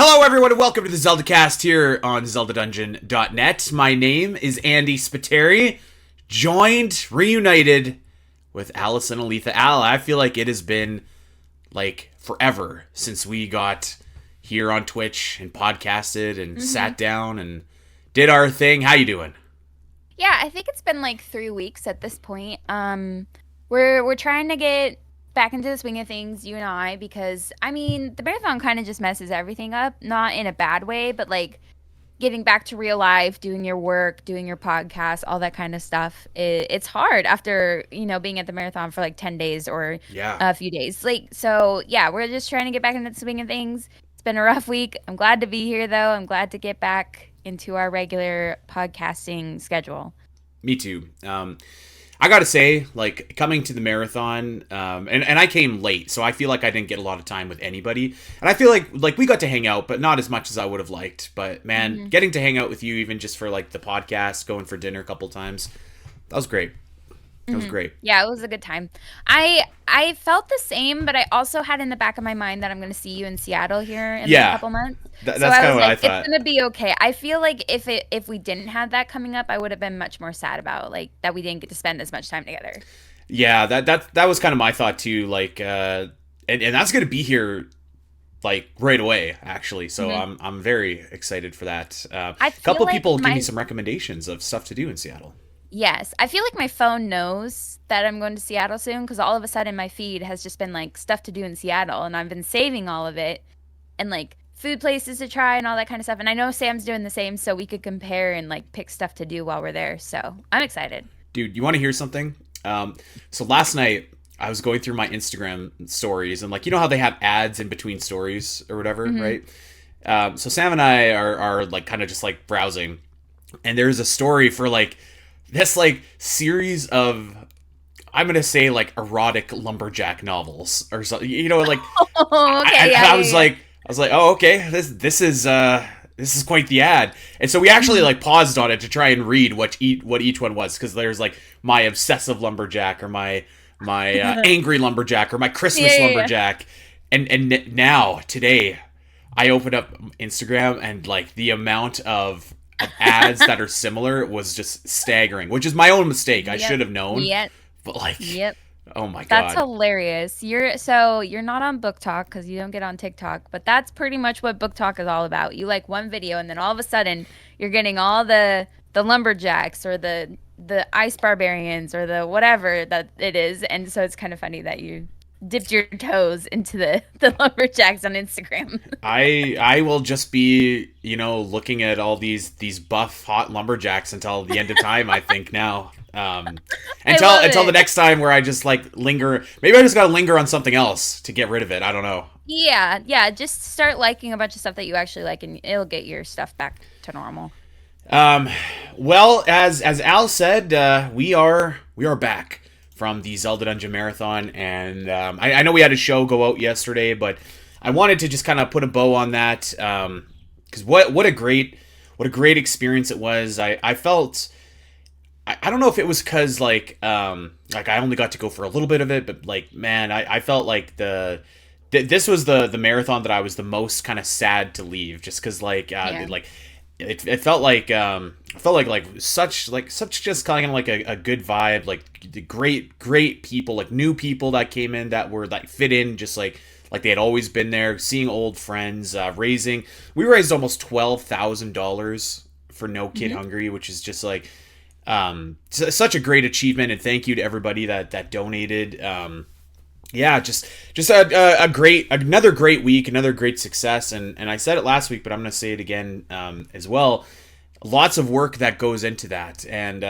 Hello everyone and welcome to the Zelda Cast here on ZeldaDungeon.net. My name is Andy Spiteri, reunited with Alice and Aletha. Al, I feel like it has been like forever since we got here on Twitch and podcasted and sat down and did our thing. How you doing? Yeah, I think it's been like 3 weeks at this point. We're trying to get back into the swing of things, you and I, because I mean the marathon kind of just messes everything up, not in a bad way, but like getting back to real life, doing your work, doing your podcast, all that kind of stuff. It's hard after being at the marathon for like 10 days or Yeah. a few days. So yeah, we're just trying to get back into the swing of things. It's been a rough week. I'm glad to be here though. I'm glad to get back into our regular podcasting schedule. Me too. I gotta say, like, coming to the marathon, and I came late, so I feel like I didn't get a lot of time with anybody. And I feel like we got to hang out, but not as much as I would have liked. But man, getting to hang out with you, even just for like the podcast, going for dinner a couple times, that was great. That was great. Yeah, it was a good time. I felt the same, but I also had in the back of my mind that I'm going to see you in Seattle here in like a Yeah, couple months. So that's I kind of was what I like, it's thought. going to be okay. I feel like if we didn't have that coming up, I would have been much more sad about like that we didn't get to spend as much time together. Yeah, that was kind of my thought too. Like, and that's gonna be here like right away, actually. So hmm I'm very excited for that. I A feel couple like people give me my some recommendations of stuff to do in Seattle. Yes, I feel like my phone knows that I'm going to Seattle soon because all of a sudden my feed has just been like stuff to do in Seattle, and I've been saving all of it and like food places to try and all that kind of stuff. And I know Sam's doing the same, so we could compare and like pick stuff to do while we're there. So I'm excited. Dude, you want to hear something? So last night I was going through my Instagram stories and like you know how they have ads in between stories or whatever, hmm right? So Sam and I are like kind of just like browsing, and there's a story for like this like series of I'm gonna say like erotic lumberjack novels or something. You know, like Oh, okay, and yeah, yeah, yeah. I was like, oh okay, this is quite the ad. And so we actually hmm like paused on it to try and read what each one was because there's like my obsessive lumberjack or my angry lumberjack or my Yeah, Christmas yeah, yeah. lumberjack. And now today I opened up Instagram and like the amount of ads that are similar was just staggering, which is my own mistake. I Yep. should have known, Yep. but like, Yep. oh my That's god. hilarious. You're not on Book Talk because you don't get on TikTok, but that's pretty much what Book Talk is all about. You like one video, and then all of a sudden you're getting all the lumberjacks or the ice barbarians or the whatever that it is, and so it's kind of funny that you dipped your toes into the lumberjacks on Instagram. I will just be, looking at all these buff hot lumberjacks until the end of time, I think now. I Until love until the it. next time where I just like linger. Maybe I just gotta linger on something else to get rid of it. I don't know. Yeah, yeah. Just start liking a bunch of stuff that you actually like, and it'll get your stuff back to normal. Um, well, as Al said, we are back from the Zelda Dungeon Marathon, and I know we had a show go out yesterday, but I wanted to just kind of put a bow on that because what a great experience it was. I felt. I don't know if it was because like I only got to go for a little bit of it, but like man, I felt like this was the marathon that I was the most kind of sad to leave, just because Yeah. it felt like such just kind of like a good vibe, like the great people, like new people that came in that were like fit in just like they had always been there, seeing old friends, we raised almost $12,000 for No Kid hmm Hungry, which is just like such a great achievement, and thank you to everybody that donated. Yeah, just a great another great week, another great success, and I said it last week, but I'm gonna say it again as well. Lots of work that goes into that, and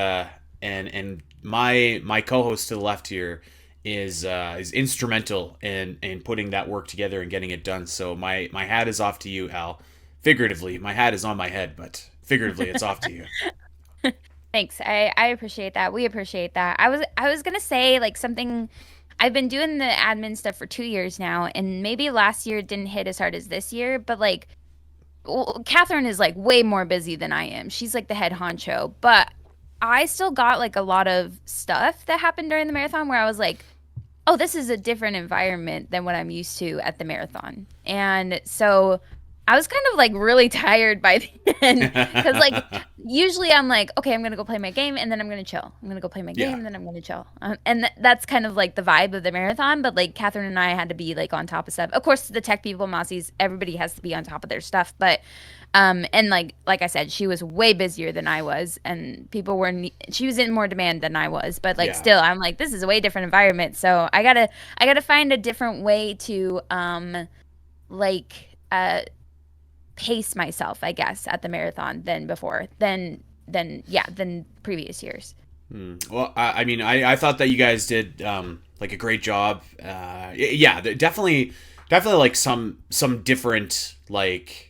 my co-host to the left here is instrumental in putting that work together and getting it done. So my hat is off to you, Al. Figuratively, my hat is on my head, but figuratively, it's off to you. Thanks. I appreciate that. We appreciate that. I was gonna say like something. I've been doing the admin stuff for 2 years now, and maybe last year didn't hit as hard as this year, but like Catherine is like way more busy than I am. She's like the head honcho, but I still got like a lot of stuff that happened during the marathon where I was like, oh, this is a different environment than what I'm used to at the marathon. And so I was kind of like really tired by the end because like usually I'm like, okay, I'm gonna go play my game and then I'm gonna chill. I'm gonna go play my game Yeah. and then I'm gonna chill. And that's kind of like the vibe of the marathon. But like Catherine and I had to be like on top of stuff. Of course, the tech people, Mossies, everybody has to be on top of their stuff. But and like I said, she was way busier than I was, and people were she was in more demand than I was. But like Yeah. still, I'm like, this is a way different environment. So I gotta find a different way to like pace myself, I guess, at the marathon than before, than previous years. Well, I mean, I thought that you guys did like a great job. Yeah, definitely like some different like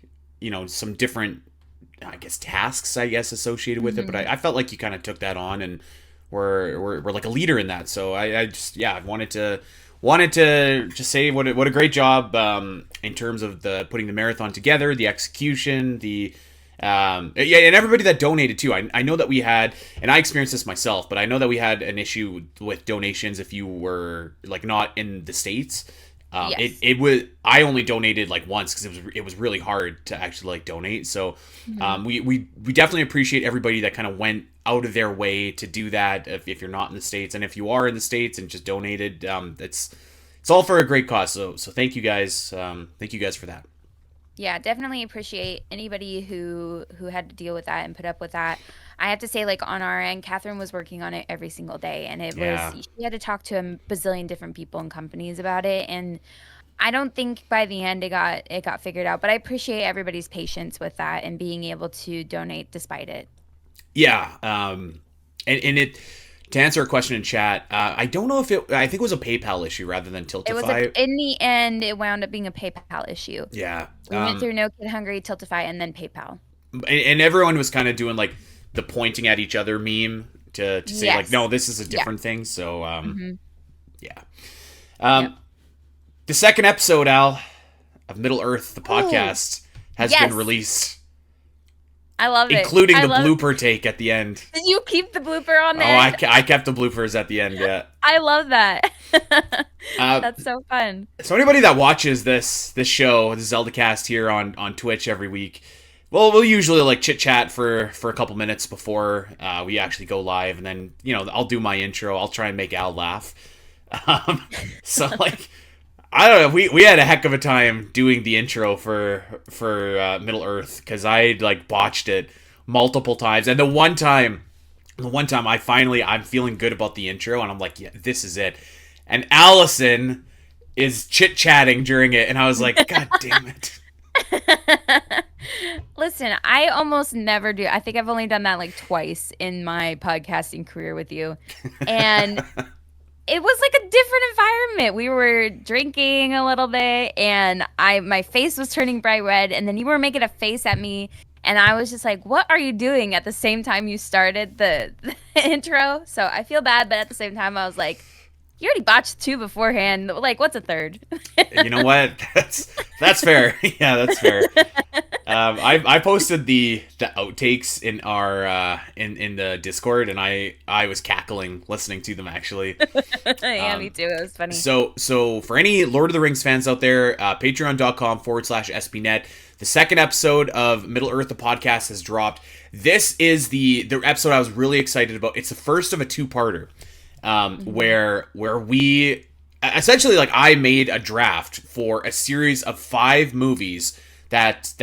some different I guess tasks associated with it, but Hmm. I felt like you kind of took that on and were like a leader in that. So I just yeah wanted to just say what a great job in terms of the putting the marathon together, the execution, the yeah, and everybody that donated too. I know that we had, and I experienced this myself, but I know that we had an issue with donations if you were like not in the States. Yes. It was I only donated like once because it was really hard to actually like donate. So Hmm. we definitely appreciate everybody that kind of went out of their way to do that if you're not in the States, and if you are in the States and just donated, it's all for a great cause. So thank you guys for that. Yeah, definitely appreciate anybody who had to deal with that and put up with that. I have to say, like on our end, Catherine was working on it every single day, and Yeah. she had to talk to a bazillion different people and companies about it, and I don't think by the end it got figured out. But I appreciate everybody's patience with that and being able to donate despite it. Yeah, and it to answer a question in chat, I don't know if I think it was a PayPal issue rather than It was Tiltify. in the end, it wound up being a PayPal issue. Yeah, We went through No Kid Hungry, Tiltify, and then PayPal. and everyone was kind of doing like the pointing at each other meme to say like, Yes. no, this is a Yeah. different thing. So Hmm. yeah, Yep. um, the second episode, Al, of Middle Earth, the Ooh. podcast, has been Yes. released, I love it. including I the love blooper take at the end. Did you keep the blooper on Oh, the end? I kept the bloopers at the end. Yeah. I love that. Uh, That's so fun. so anybody that watches this show, the Zelda Cast here on Twitch every week, well, we'll usually like chit chat for a couple minutes before we actually go live, and then I'll do my intro. I'll try and make Al laugh. Um, so like I don't know, we had a heck of a time doing the intro for Middle Earth because I like botched it multiple times, and the one time I'm feeling good about the intro, and I'm like, yeah, this is it. And Allison is chit chatting during it, and I was like, God damn it. Listen, I almost never do. I think I've only done that like twice in my podcasting career with you. And it was like a different environment. We were drinking a little bit and my face was turning bright red and then you were making a face at me and I was just like, "What are you doing?" at the same time you started the intro. So I feel bad, but at the same time I was like, "You already botched two beforehand. Like, what's a third?" You know what? That's fair. Yeah, that's fair. I posted the outtakes in our in the Discord, and I was cackling listening to them actually. Yeah, me Um, too. It was funny. so for any Lord of the Rings fans out there, patreon.com/SBNet. The second episode of Middle Earth, the podcast, has dropped. This is the episode I was really excited about. It's the first of a two-parter, Mhm. where we essentially like I made a draft for a series of 5 movies that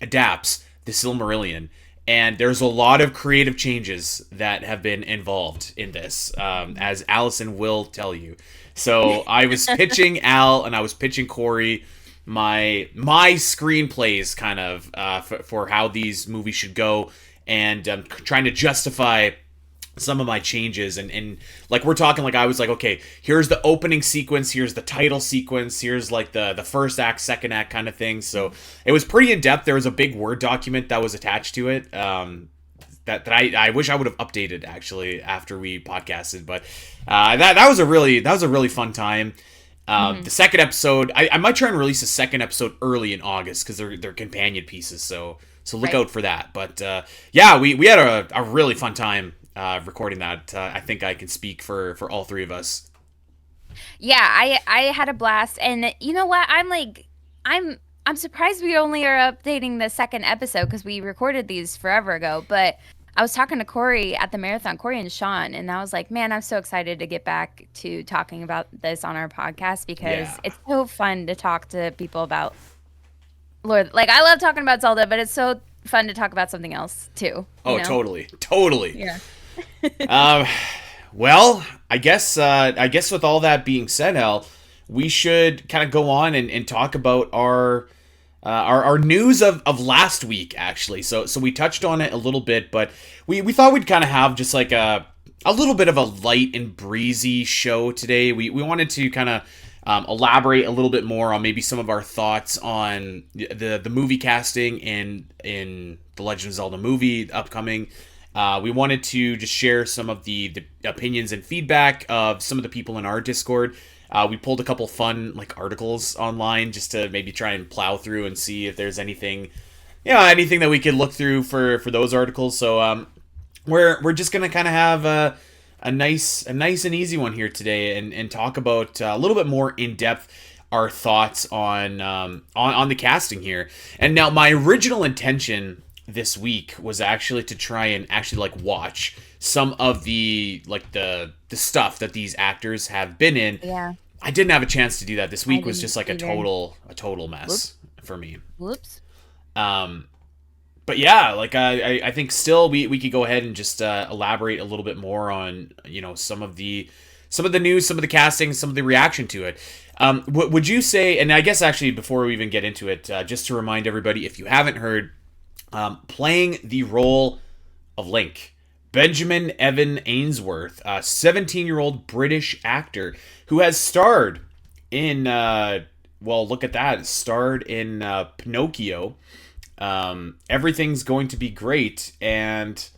adapts the Silmarillion. And there's a lot of creative changes that have been involved in this, as Allison will tell you. So I was pitching Al and I was pitching Corey my screenplays kind of for how these movies should go, and trying to justify some of my changes, and like we're talking like I was like, okay, here's the opening sequence, here's the title sequence, here's like the first act, second act kind of thing. So it was pretty in depth. There was a big Word document that was attached to it, that I wish I would have updated actually after we podcasted, but that was a really fun time. Mhm. The second episode, I might try and release a second episode early in August because they're companion pieces, so look Right. out for that. But yeah, we had a really fun time recording that. I think I can speak for all three of us. Yeah, I had a blast, and you know what? I'm I'm surprised we only are updating the second episode because we recorded these forever ago. But I was talking to Corey at the marathon, Corey and Sean, and I was like, man, I'm so excited to get back to talking about this on our podcast because Yeah. it's so fun to talk to people about Lord. Like, I love talking about Zelda, but it's so fun to talk about something else too. Oh, totally. Totally. Yeah. um, well, I guess with all that being said, Al, we should kind of go on and talk about our news of last week, actually. So we touched on it a little bit, but we thought we'd kind of have just like a little bit of a light and breezy show today. We wanted to kind of elaborate a little bit more on maybe some of our thoughts on the movie casting in the Legend of Zelda movie upcoming. We wanted to just share some of the opinions and feedback of some of the people in our Discord. We pulled a couple fun like articles online just to maybe try and plow through and see if there's anything that we could look through for those articles. So we're just gonna kind of have a nice and easy one here today and talk about a little bit more in depth our thoughts on the casting here. And now my original intention this week was actually to try and actually like watch some of the stuff that these actors have been in. Yeah. I didn't have a chance to do that. This week was just like either. a total mess. Whoops. For me. Whoops. But yeah, like I think still we could go ahead and just elaborate a little bit more on some of the news, some of the casting, some of the reaction to it. Would you say? And I guess actually before we even get into it, just to remind everybody, if you haven't heard, playing the role of Link, Benjamin Evan Ainsworth, a 17-year-old British actor who has starred in look at that, starred in Pinocchio. Everything's going to be great, and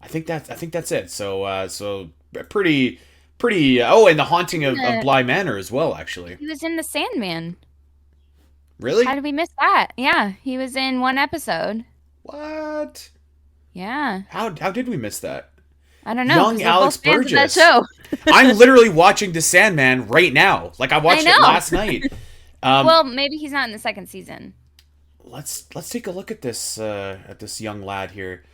I think that's it. So pretty. Oh, and The Haunting of Bly Manor as well. Actually, He was in The Sandman. really? How did we miss that? Yeah, he was in one episode. What? Yeah. How did we miss that? I don't know. Young 'cause we're Alex both fans of Burgess. that show. I'm literally watching The Sandman right now. Like I watched it last night. Well, maybe he's not in the second season. Let's take a look at this young lad here.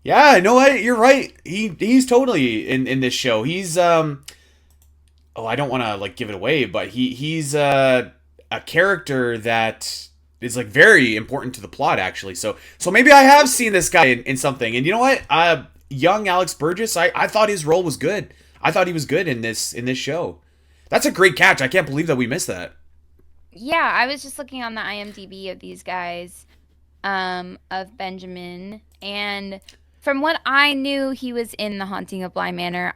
Yeah, no, you're right. He's totally in this show. He's I don't want to like give it away, but he's a character that is like very important to the plot actually. So maybe I have seen this guy in something. And you know what? Young Alex Burgess, I thought his role was good. I thought he was good in this show. That's a great catch. I can't believe that we missed that. Yeah, I was just looking on the IMDb of these guys, of Benjamin, and from what I knew, he was in The Haunting of Bly Manor.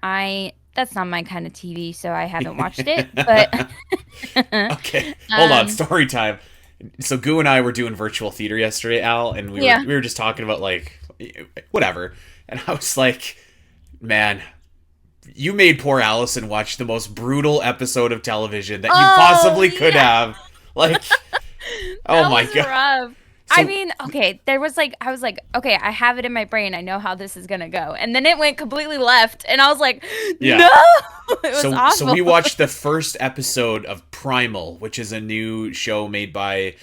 That's not my kind of TV, so I haven't watched it. But okay, hold on, story time. So Goo and I were doing virtual theater yesterday, Al, and we were just talking about like whatever, and I was like, man, you made poor Allison watch the most brutal episode of television that you possibly could have. Like, oh my god. Rough. I mean, okay, I was like, okay, I have it in my brain. I know how this is going to go. And then it went completely left. And I was like, no! It was awful. So we watched the first episode of Primal, which is a new show made by,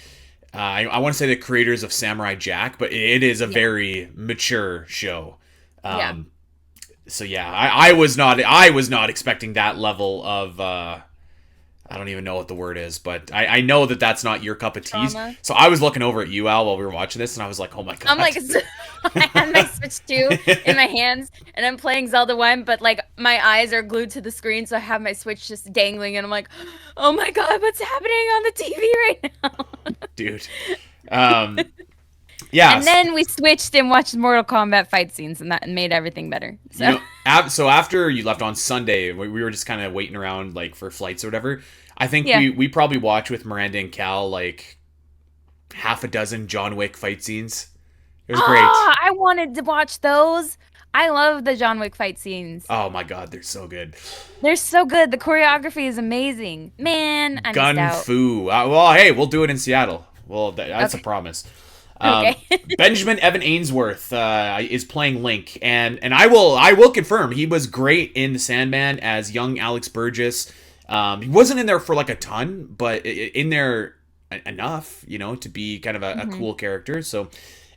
I want to say the creators of Samurai Jack, but it is a very mature show. So yeah, I was not expecting that level of, I don't even know what the word is, but I know that that's not your cup of tea. So I was looking over at you, Al, while we were watching this, and I was like, oh my god. I'm like, I had my Switch 2 in my hands, and I'm playing Zelda 1, but like my eyes are glued to the screen, so I have my Switch just dangling, and I'm like, oh my god, what's happening on the TV right now? Dude. Yeah. And then we switched and watched Mortal Kombat fight scenes, and that made everything better. So, so after you left on Sunday, we were just kind of waiting around like for flights or whatever. I think we probably watched with Miranda and Cal like half a dozen John Wick fight scenes. It was great. I wanted to watch those. I love the John Wick fight scenes. Oh my god, they're so good. They're so good. The choreography is amazing. Man, I Gun missed out. Fu. Well, hey, we'll do it in Seattle. Well, that's a promise. Okay. Benjamin Evan Ainsworth is playing Link, and I will confirm he was great in The Sandman as young Alex Burgess. He wasn't in there for like a ton, but in there enough, to be kind of a Hmm. cool character. So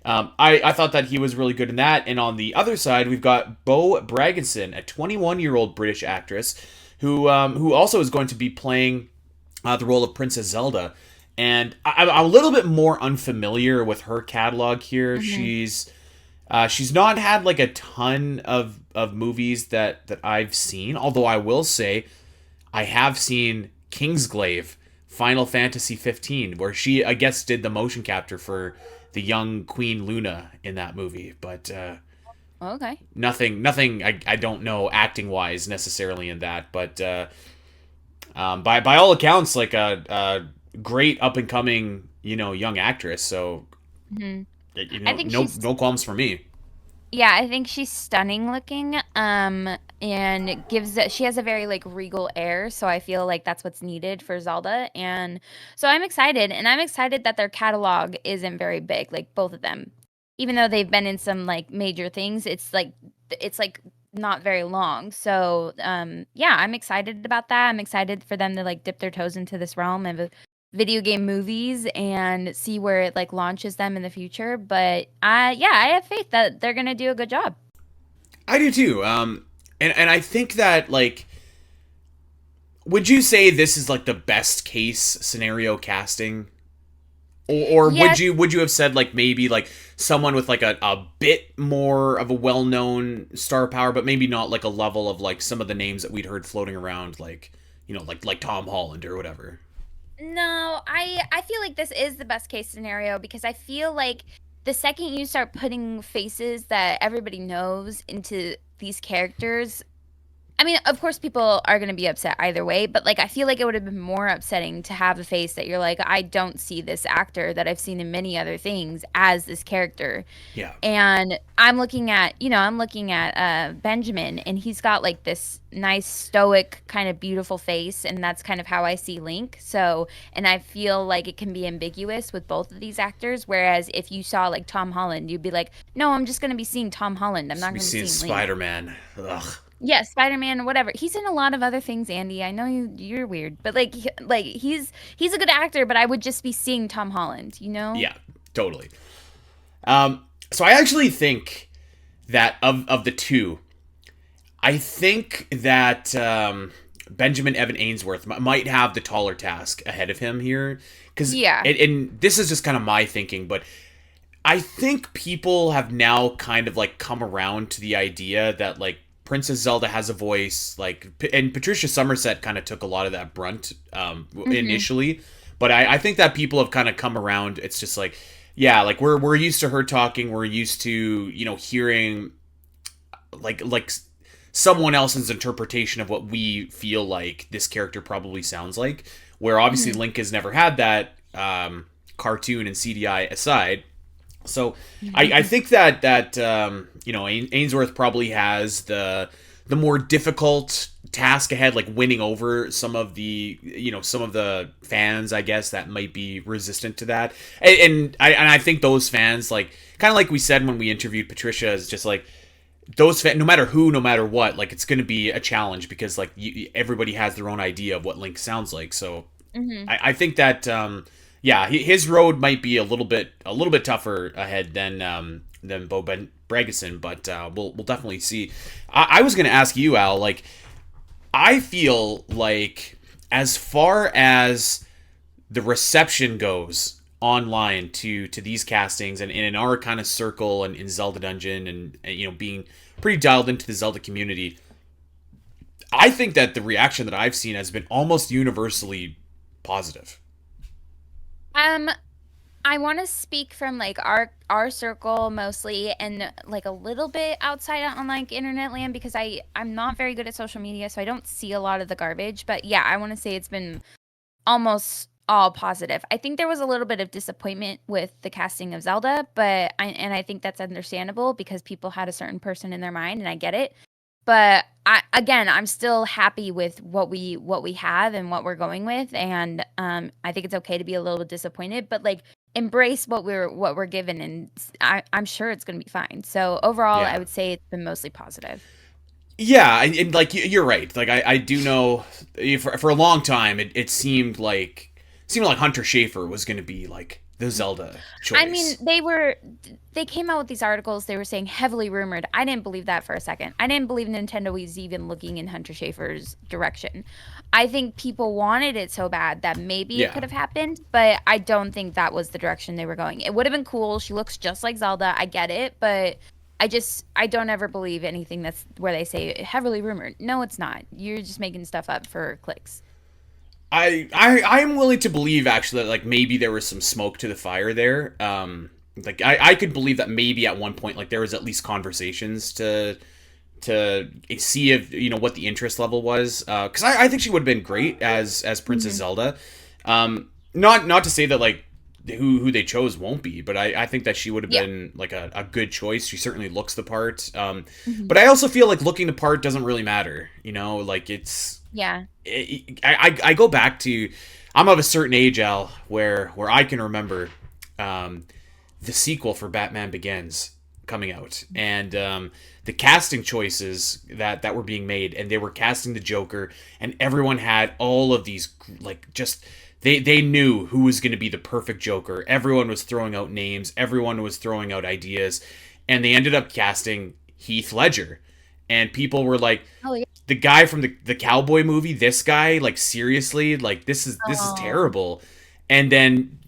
I thought that he was really good in that. And on the other side, we've got Bo Bragason, a 21-year-old British actress who also is going to be playing the role of Princess Zelda. And I'm a little bit more unfamiliar with her catalog here. Hmm. She's not had like a ton of movies that I've seen. Although I will say I have seen Kingsglaive, Final Fantasy 15, where she, I guess, did the motion capture for the young Queen Luna in that movie. But Okay. nothing I don't know acting wise necessarily in that. But by all accounts, like a great up and coming young actress. So Hmm. I think no qualms for me. yeah, I think she's stunning looking. And she has a very like regal air, so I feel like that's what's needed for Zelda. And so I'm excited, and I'm excited that their catalog isn't very big, like both of them. Even though they've been in some like major things, it's like not very long. So yeah, I'm excited about that. I'm excited for them to like dip their toes into this realm of video game movies and see where it like launches them in the future. But yeah, I have faith that they're gonna do a good job. I do too. And I think that like, would you say this is like the best case scenario casting, or would Yes, you have said like maybe like someone with like a bit more of a well known star power, but maybe not like a level of like some of the names that we'd heard floating around, like like Tom Holland or whatever. no, I feel like this is the best case scenario because I feel like the second you start putting faces that everybody knows into these characters, I mean, of course, people are going to be upset either way, but like, I feel like it would have been more upsetting to have a face that you're like, I don't see this actor that I've seen in many other things as this character. Yeah. And I'm looking at Benjamin, and he's got like this nice stoic kind of beautiful face, and that's kind of how I see Link. So, and I feel like it can be ambiguous with both of these actors. Whereas if you saw like Tom Holland, you'd be like, no, I'm just going to be seeing Tom Holland. I'm not We going to be seen seeing Link. Spider Man. Ugh. Yeah, Spider-Man, whatever. He's in a lot of other things, Andy. I know you're weird, but like he's a good actor, but I would just be seeing Tom Holland, you know? Yeah. Totally. So I actually think that of the two, I think that Benjamin Evan Ainsworth might have the taller task ahead of him here, because Yeah. and this is just kind of my thinking, but I think people have now kind of like come around to the idea that like Princess Zelda has a voice, like, and Patricia Summerset kind of took a lot of that brunt Mhm. initially, but I think that people have kind of come around. It's just like, yeah, like we're used to her talking, we're used to hearing like someone else's interpretation of what we feel like this character probably sounds like. Where obviously Mhm. Link has never had that, cartoon and CDI aside. So I think that Ainsworth probably has the more difficult task ahead, like winning over some of the fans, I guess, that might be resistant to that. And I think those fans, like, kind of like we said when we interviewed Patricia, is just like those fans, no matter who, no matter what, like it's going to be a challenge because like everybody has their own idea of what Link sounds like. So Mhm. I think that yeah, his road might be a little bit tougher ahead than Bragason, but we'll definitely see. I was going to ask you, Al, like, I feel like as far as the reception goes online to these castings, and in our kind of circle and in Zelda Dungeon, and being pretty dialed into the Zelda community, I think that the reaction that I've seen has been almost universally positive. Um I want to speak from like our circle mostly and like a little bit outside on like internet land because I'm not very good at social media, so I don't see a lot of the garbage, but yeah, I want to say it's been almost all positive. I think there was a little bit of disappointment with the casting of Zelda, but I think that's understandable because people had a certain person in their mind, and I get it. But I'm still happy with what we have and what we're going with, and I think it's okay to be a little bit disappointed, but like embrace what we're given, and I'm sure it's going to be fine. So overall, I Yeah. would say it's been mostly positive. Yeah, like you're right. Like I do know, for a long time it seemed like seemed like Hunter Schafer was going to be like the Zelda choice. I mean, they came out with these articles. They were saying heavily rumored. I didn't believe that for a second. I didn't believe Nintendo was even looking in Hunter Schafer's direction. I think people wanted it so bad that maybe it could have happened, but I don't think that was the direction they were going. It would have been cool. She looks just like Zelda. I get it, but I don't ever believe anything that's where they say heavily rumored. No, it's not. You're just making stuff up for clicks. I'm willing to believe actually that like maybe there was some smoke to the fire there. Like I could believe that maybe at one point like there was at least conversations to see if what the interest level was. Because I think she would have been great as Princess Zelda. Not to say that like who they chose won't be, but I think that she would have been like a good choice. She certainly looks the part. But I also feel like looking the part doesn't really matter. Like it's I go back to I'm of a certain age, Al, where I can remember the sequel for Batman Begins coming out, and the casting choices that were being made, and they were casting the Joker, and everyone had all of these like just. They knew who was going to be the perfect Joker. Everyone was throwing out names. Everyone was throwing out ideas. And they ended up casting Heath Ledger. And people were like, the guy from the Cowboy movie, this guy, like, seriously? Like, this is terrible. And then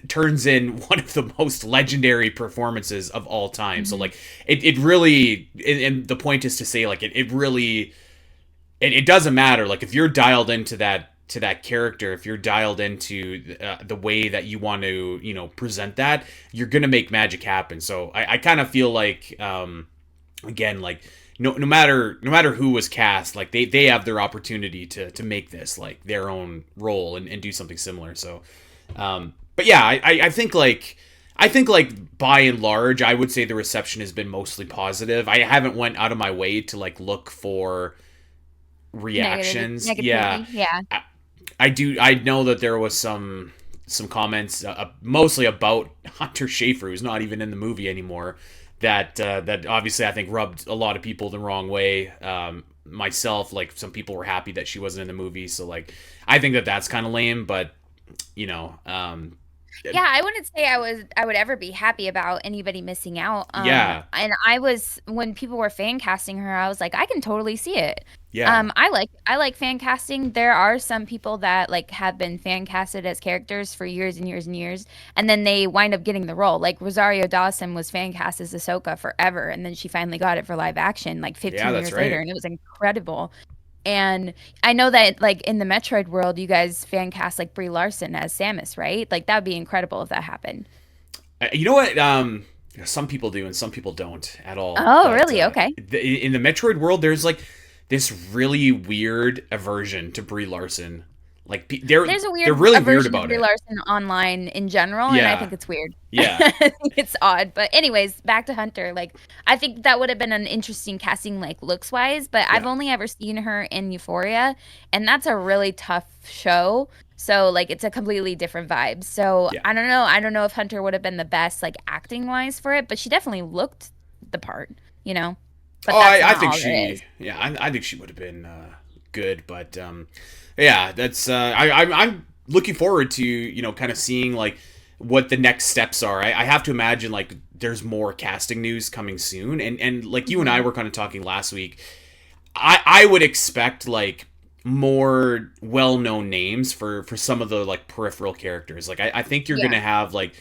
turns in one of the most legendary performances of all time. So, like, it really... And the point is to say, like, it really... It doesn't matter. Like, if you're dialed into that character, if you're dialed into the way that you want to present that, you're gonna make magic happen. So I kind of feel like again, like no matter who was cast, like they have their opportunity to make this like their own role and do something similar. So but yeah, I think like by and large I would say the reception has been mostly positive. I haven't went out of my way to like look for reactions. Yeah. I know that there was some comments, mostly about Hunter Schafer, who's not even in the movie anymore, that obviously I think rubbed a lot of people the wrong way. Myself, like some people were happy that she wasn't in the movie, so like I think that's kind of lame, but I wouldn't say I would ever be happy about anybody missing out. And when people were fan casting her, I was like, I can totally see it. Yeah. I like fan casting. There are some people that like have been fan casted as characters for years and years and years, and then they wind up getting the role. Like Rosario Dawson was fan cast as Ahsoka forever, and then she finally got it for live action like 15 years later, and it was incredible. And I know that like in the Metroid world, you guys fan cast like Brie Larson as Samus, right? Like that would be incredible if that happened. You know what? Some people do and some people don't at all. Oh, really? Okay. In the Metroid world, there's like this really weird aversion to Brie Larson. Like they're really weird about Brie it. Larson online in general, and I think it's weird. Yeah, I think it's odd. But anyways, back to Hunter. Like I think that would have been an interesting casting, like looks wise. But I've only ever seen her in Euphoria, and that's a really tough show. So like it's a completely different vibe. So I don't know. I don't know if Hunter would have been the best like acting wise for it, but she definitely looked the part. But I think she. Yeah, I think she would have been good, but. Yeah, that's I'm looking forward to kind of seeing like what the next steps are. I have to imagine like there's more casting news coming soon, and like you and I were kind of talking last week. I would expect like more well-known names for some of the like peripheral characters. Like I think you're gonna have like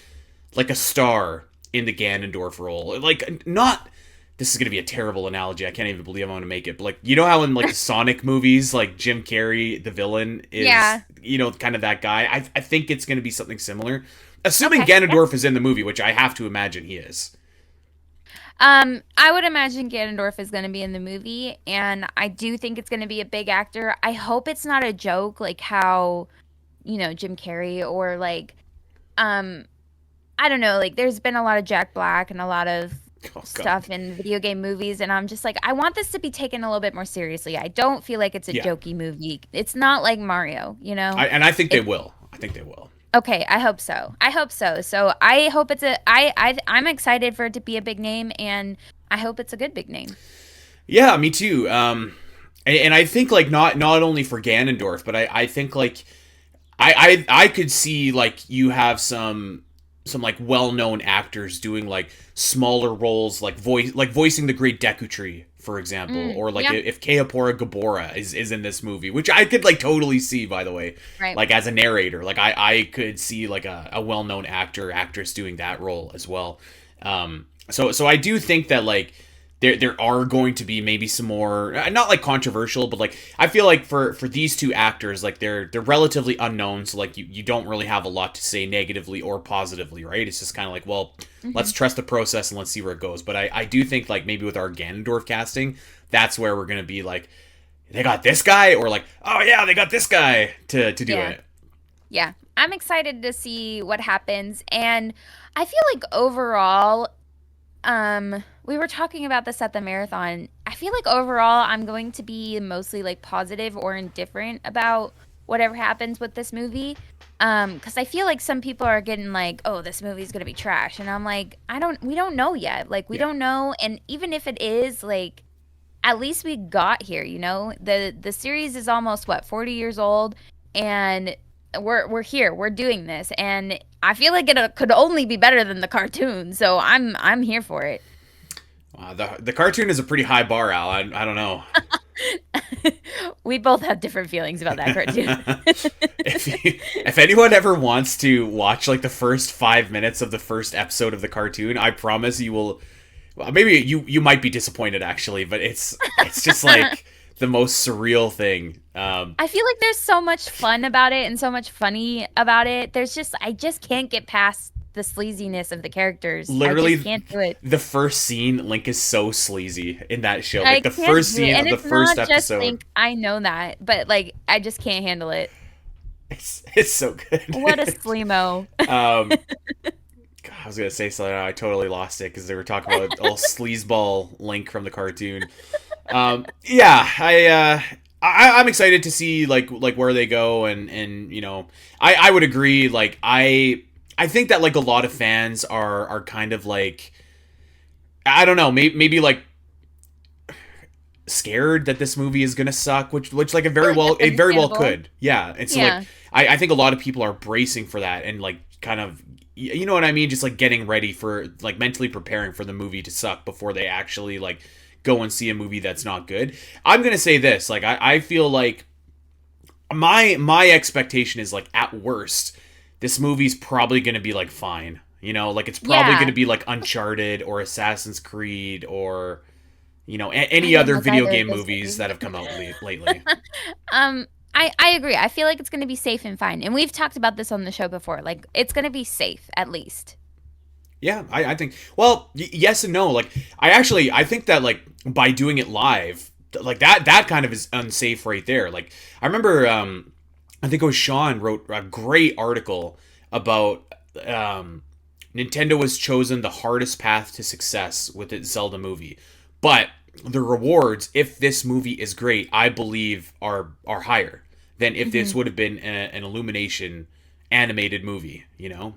a star in the Ganondorf role, like not. This is going to be a terrible analogy. I can't even believe I'm going to make it. But, like, you know how in, like, the Sonic movies, like, Jim Carrey, the villain, is, kind of that guy? I think it's going to be something similar. Assuming Ganondorf is in the movie, which I have to imagine he is. I would imagine Ganondorf is going to be in the movie. And I do think it's going to be a big actor. I hope it's not a joke, like how, Jim Carrey or, like, I don't know. Like, there's been a lot of Jack Black and a lot of stuff in video game movies, and I'm just like, I want this to be taken a little bit more seriously. I don't feel like it's a jokey movie. It's not like Mario, And I think they will. I think they will. Okay, I hope so. So I hope it's I'm excited for it to be a big name, and I hope it's a good big name. Yeah, me too. And I think like not only for Ganondorf, but I think like I could see like you have some like well-known actors doing like smaller roles like voicing the great Deku Tree, for example, or like Yeah, if Keapora Gabora is in this movie, which I could like totally see, by the way, right. like as a narrator, like I could see like a well-known actress doing that role as well. So I do think that like there are going to be maybe some more not like controversial, but like I feel like for these two actors, like they're relatively unknown, so like you don't really have a lot to say negatively or positively, right? It's just kind of like, well, let's Hmm. trust the process and let's see where it goes. But I do think like maybe with our Ganondorf casting, that's where we're gonna be like, they got this guy, or like, oh yeah, they got this guy to do Yeah. it. Yeah. I'm excited to see what happens. And I feel like overall, we were talking about this at the marathon. I feel like overall I'm going to be mostly like positive or indifferent about whatever happens with this movie. Because I feel like some people are getting like, oh, this movie's gonna be trash. And I'm like, we don't know yet. Like we Yeah. don't know. And even if it is, like, at least we got here, you know? The series is almost what, 40 years old, and we're here. We're doing this. And I feel like it could only be better than the cartoon. So I'm here for it. The cartoon is a pretty high bar, Al. I don't know. We both have different feelings about that cartoon. If anyone ever wants to watch like the first 5 minutes of the first episode of the cartoon, I promise you will. Well, maybe you might be disappointed actually, but it's just like the most surreal thing. I feel like there's so much fun about it and so much funny about it. I just can't get past the sleaziness of the characters. I just Literally, can't do it. the first scene, Link is so sleazy in that show. I Like the can't first do it. scene of And the it's first not just episode, Link, I know that, but like I just can't handle it. it's so What a good. sleemo. um, God, I was gonna say something. I totally lost it because they were talking about all sleazeball Link from the cartoon. Yeah, I'm excited to see like where they go, and you know, I would agree. Like I think that like a lot of fans are kind of like, I don't know, maybe like scared that this movie is gonna suck, which like I feel like it that's very well understandable. could, yeah. And so like Yeah. I think a lot of people are bracing for that and like kind of, you know what I mean, just like getting ready for like mentally preparing for the movie to suck before they actually like go and see a movie that's not good. I'm gonna say this, like I feel like my expectation is like at worst this movie's probably gonna be like fine, you know, like it's probably gonna Yeah. be like Uncharted or Assassin's Creed or, you know, I any didn't other look video either of game those movies movies. that have come out lately. I agree. I feel like it's going to be safe and fine. And we've talked about this on the show before. Like it's going to be safe at least. Yeah, I think. Well, yes and no. Like, I think that like by doing it live, like that kind of is unsafe right there. Like, I remember, I think it was Sean wrote a great article about Nintendo was chosen the hardest path to success with its Zelda movie, but the rewards, if this movie is great, I believe are higher than if this Hmm. would have been an Illumination animated movie. You know?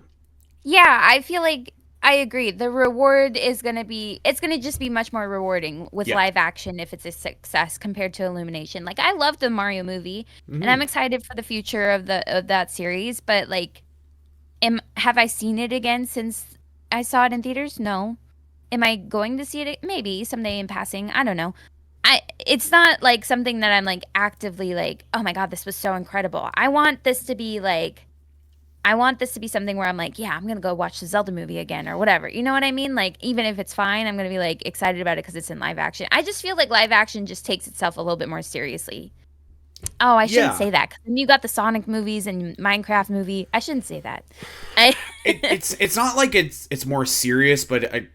Yeah, I feel like I agree. The reward is going to be, it's going to just be much more rewarding with Yeah. live action if it's a success compared to Illumination. Like I love the Mario movie and Hmm. I'm excited for the future of that series, but like have I seen it again since I saw it in theaters? No. Am I going to see it maybe someday in passing? I don't know. It's not like something that I'm like actively like, "Oh my God, this was so incredible." I want this to be something where I'm like, "Yeah, I'm going to go watch the Zelda movie again or whatever." You know what I mean? Like even if it's fine, I'm going to be like excited about it cuz it's in live action. I just feel like live action just takes itself a little bit more seriously. Oh, I shouldn't Yeah. say that. 'Cause then you got the Sonic movies and Minecraft movie. I shouldn't say that. I It's not like it's more serious, but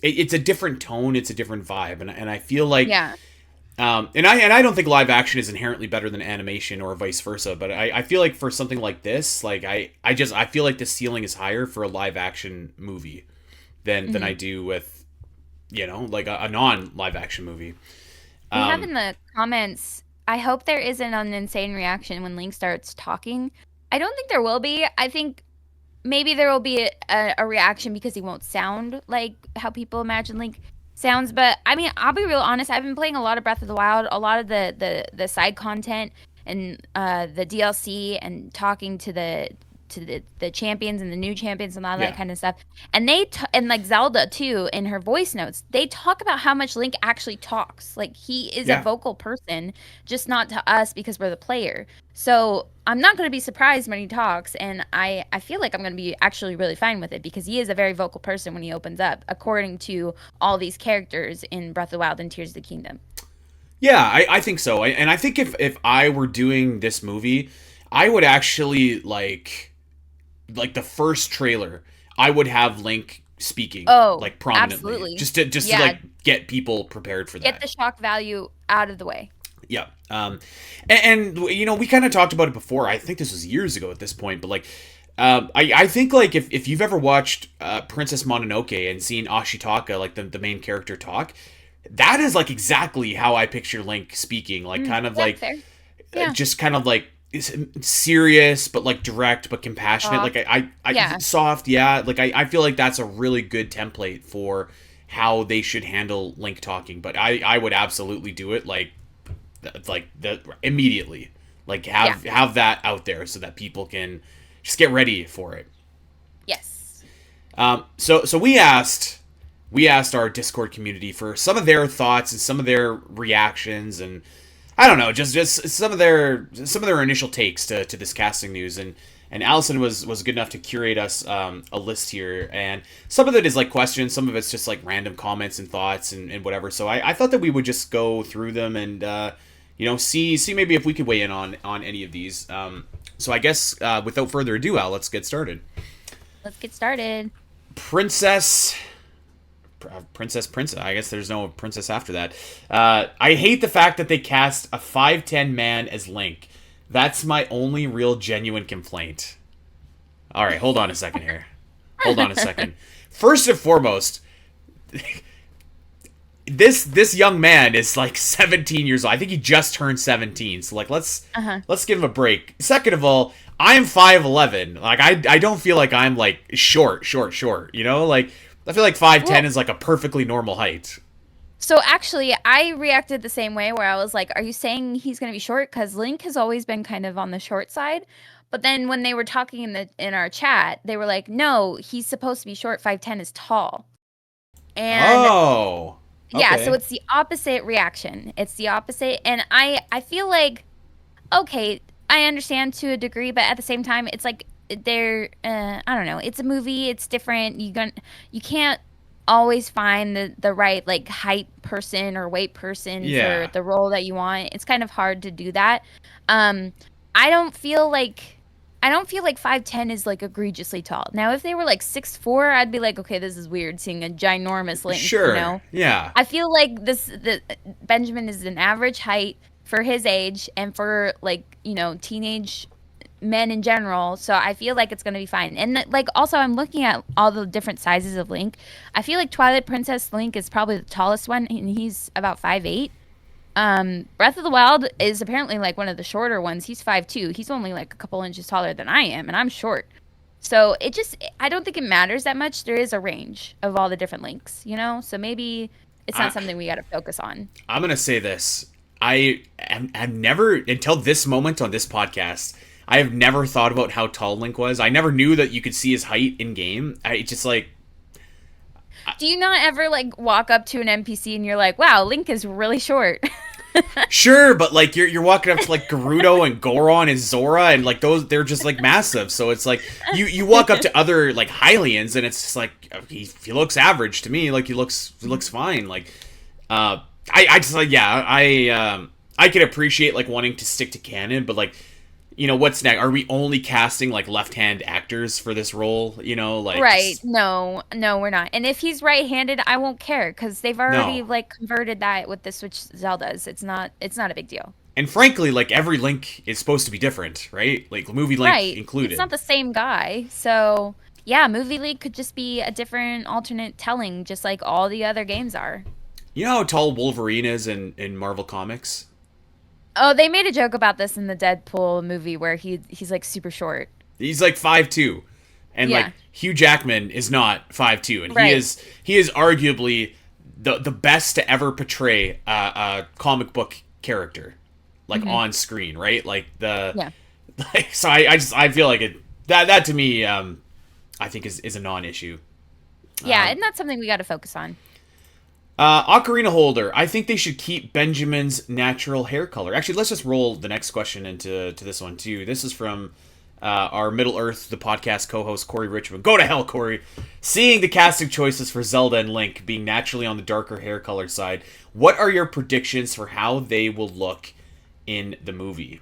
it's a different tone, it's a different vibe, and I feel like, Yeah. and I don't think live action is inherently better than animation or vice versa, but I feel like for something like this, like I feel like the ceiling is higher for a live action movie than I Mhm. do with, you know, like a non live action movie. We have Um, in the comments, I hope there isn't an insane reaction when Link starts talking. I don't think there will be. I think maybe there will be a reaction because he won't sound like how people imagine Link sounds. But I mean, I'll be real honest. I've been playing a lot of Breath of the Wild, a lot of the side content, and the DLC and talking to the champions and the new champions and all that Yeah. kind of stuff. And and like Zelda too in her voice notes, they talk about how much Link actually talks. Like he is a Yeah. vocal person, just not to us because we're the player. So I'm not going to be surprised when he talks, and I feel like I'm going to be actually really fine with it because he is a very vocal person when he opens up, according to all these characters in Breath of the Wild and Tears of the Kingdom. Yeah, I think so. And I think if I were doing this movie, I would actually like the first trailer, I would have Link speaking Oh, like prominently, absolutely. just to Yeah, like get people prepared for get that. the shock value out of the way. Yeah. And you know, we kind of talked about it before. I think this was years ago at this point, but like, I think like if you've ever watched Princess Mononoke and seen Ashitaka, like the main character talk, that is like exactly how I picture Link speaking, like kind of Yeah, like fair. Yeah. just kind of like serious but like direct but compassionate, like Soft. I Yeah. soft, yeah, like I feel like that's a really good template for how they should handle Link talking. But I would absolutely do it like the immediately, like Yeah. have that out there so that people can just get ready for it. Yes. So we asked our Discord community for some of their thoughts and some of their reactions, and I don't know, just some of their initial takes to this casting news. And Allison was good enough to curate us a list here, and some of it is like questions, some of it's just like random comments and thoughts and whatever. So I thought that we would just go through them and see maybe if we could weigh in on any of these. So I guess without further ado, Al, let's get started. Let's get started. Princess. I guess there's no princess after that. I hate the fact that they cast a 5'10" man as Link. That's my only real genuine complaint. All right, hold on a second here. Hold on a second. First and foremost, this young man is like 17 years old. I think he just turned 17. So like let's give him a break. Second of all, I am 5'11". Like I don't feel like I'm like short, you know? Like I feel like 5'10" Well, is like a perfectly normal height. so actually, I reacted the same way where I was like, are you saying he's going to be short? Because Link has always been kind of on the short side. But then when they were talking in our chat, they were like, no, he's supposed to be short. 5'10" is tall. And Oh. yeah, so Okay. it's the opposite reaction. It's the opposite. And I feel like, okay, I understand to a degree, but at the same time, it's like I don't know. It's a movie. It's different. You can't always find the right like height person or weight person for Yeah. the role that you want. It's kind of hard to do that. Um, I don't feel like I don't feel like 5'10" is like egregiously tall. Now, if they were like 6'4", I'd be like, okay, this is weird seeing a ginormous Link, you Sure. know? Yeah. I feel like the Benjamin is an average height for his age and for like, teenage men in general. So I feel like it's going to be fine. And like also I'm looking at all the different sizes of Link. I feel like Twilight Princess Link is probably the tallest one and he's about 5'8". Breath of the Wild is apparently like one of the shorter ones. He's 5'2". He's only like a couple inches taller than I am and I'm short. So I don't think it matters that much. There is a range of all the different Links, So maybe it's not I, something we got to focus on. I'm gonna say this. I've never, until this moment on this podcast, I have never thought about how tall Link was. I never knew that you could see his height in game. I just like, Do you not ever like walk up to an NPC and you're like, "Wow, Link is really short." sure, but like you're walking up to like Gerudo and Goron and Zora and like they're just like massive. So it's like you walk up to other like Hylians and it's just like he looks average to me. Like he looks fine. Like I just like, yeah, I could appreciate like wanting to stick to canon, but like, what's next? Are we only casting like left-hand actors for this role? Like Right. No, we're not. And if he's right-handed, I won't care cuz they've already no. like converted that with the Switch Zeldas. It's not a big deal. And frankly, like every Link is supposed to be different, right? Like movie Link Right. It's included. not the same guy. So, yeah, Movie League could just be a different alternate telling just like all the other games are. You know how tall Wolverine is in Marvel Comics? Oh, they made a joke about this in the Deadpool movie where he's like super short. He's like 5'2", and Yeah. like Hugh Jackman is not 5'2", and Right. he is arguably the best to ever portray a comic book character. like on screen, right? Like the Yeah. like, so I feel like it that to me I think is a non-issue. Yeah, and that's something we got to focus on. Ocarina Holder. I think they should keep Benjamin's natural hair color. Actually, let's just roll the next question into this one too. This is from our Middle Earth, the podcast co-host Corey Richmond. Go to hell, Corey. Seeing the casting choices for Zelda and Link being naturally on the darker hair color side, what are your predictions for how they will look in the movie?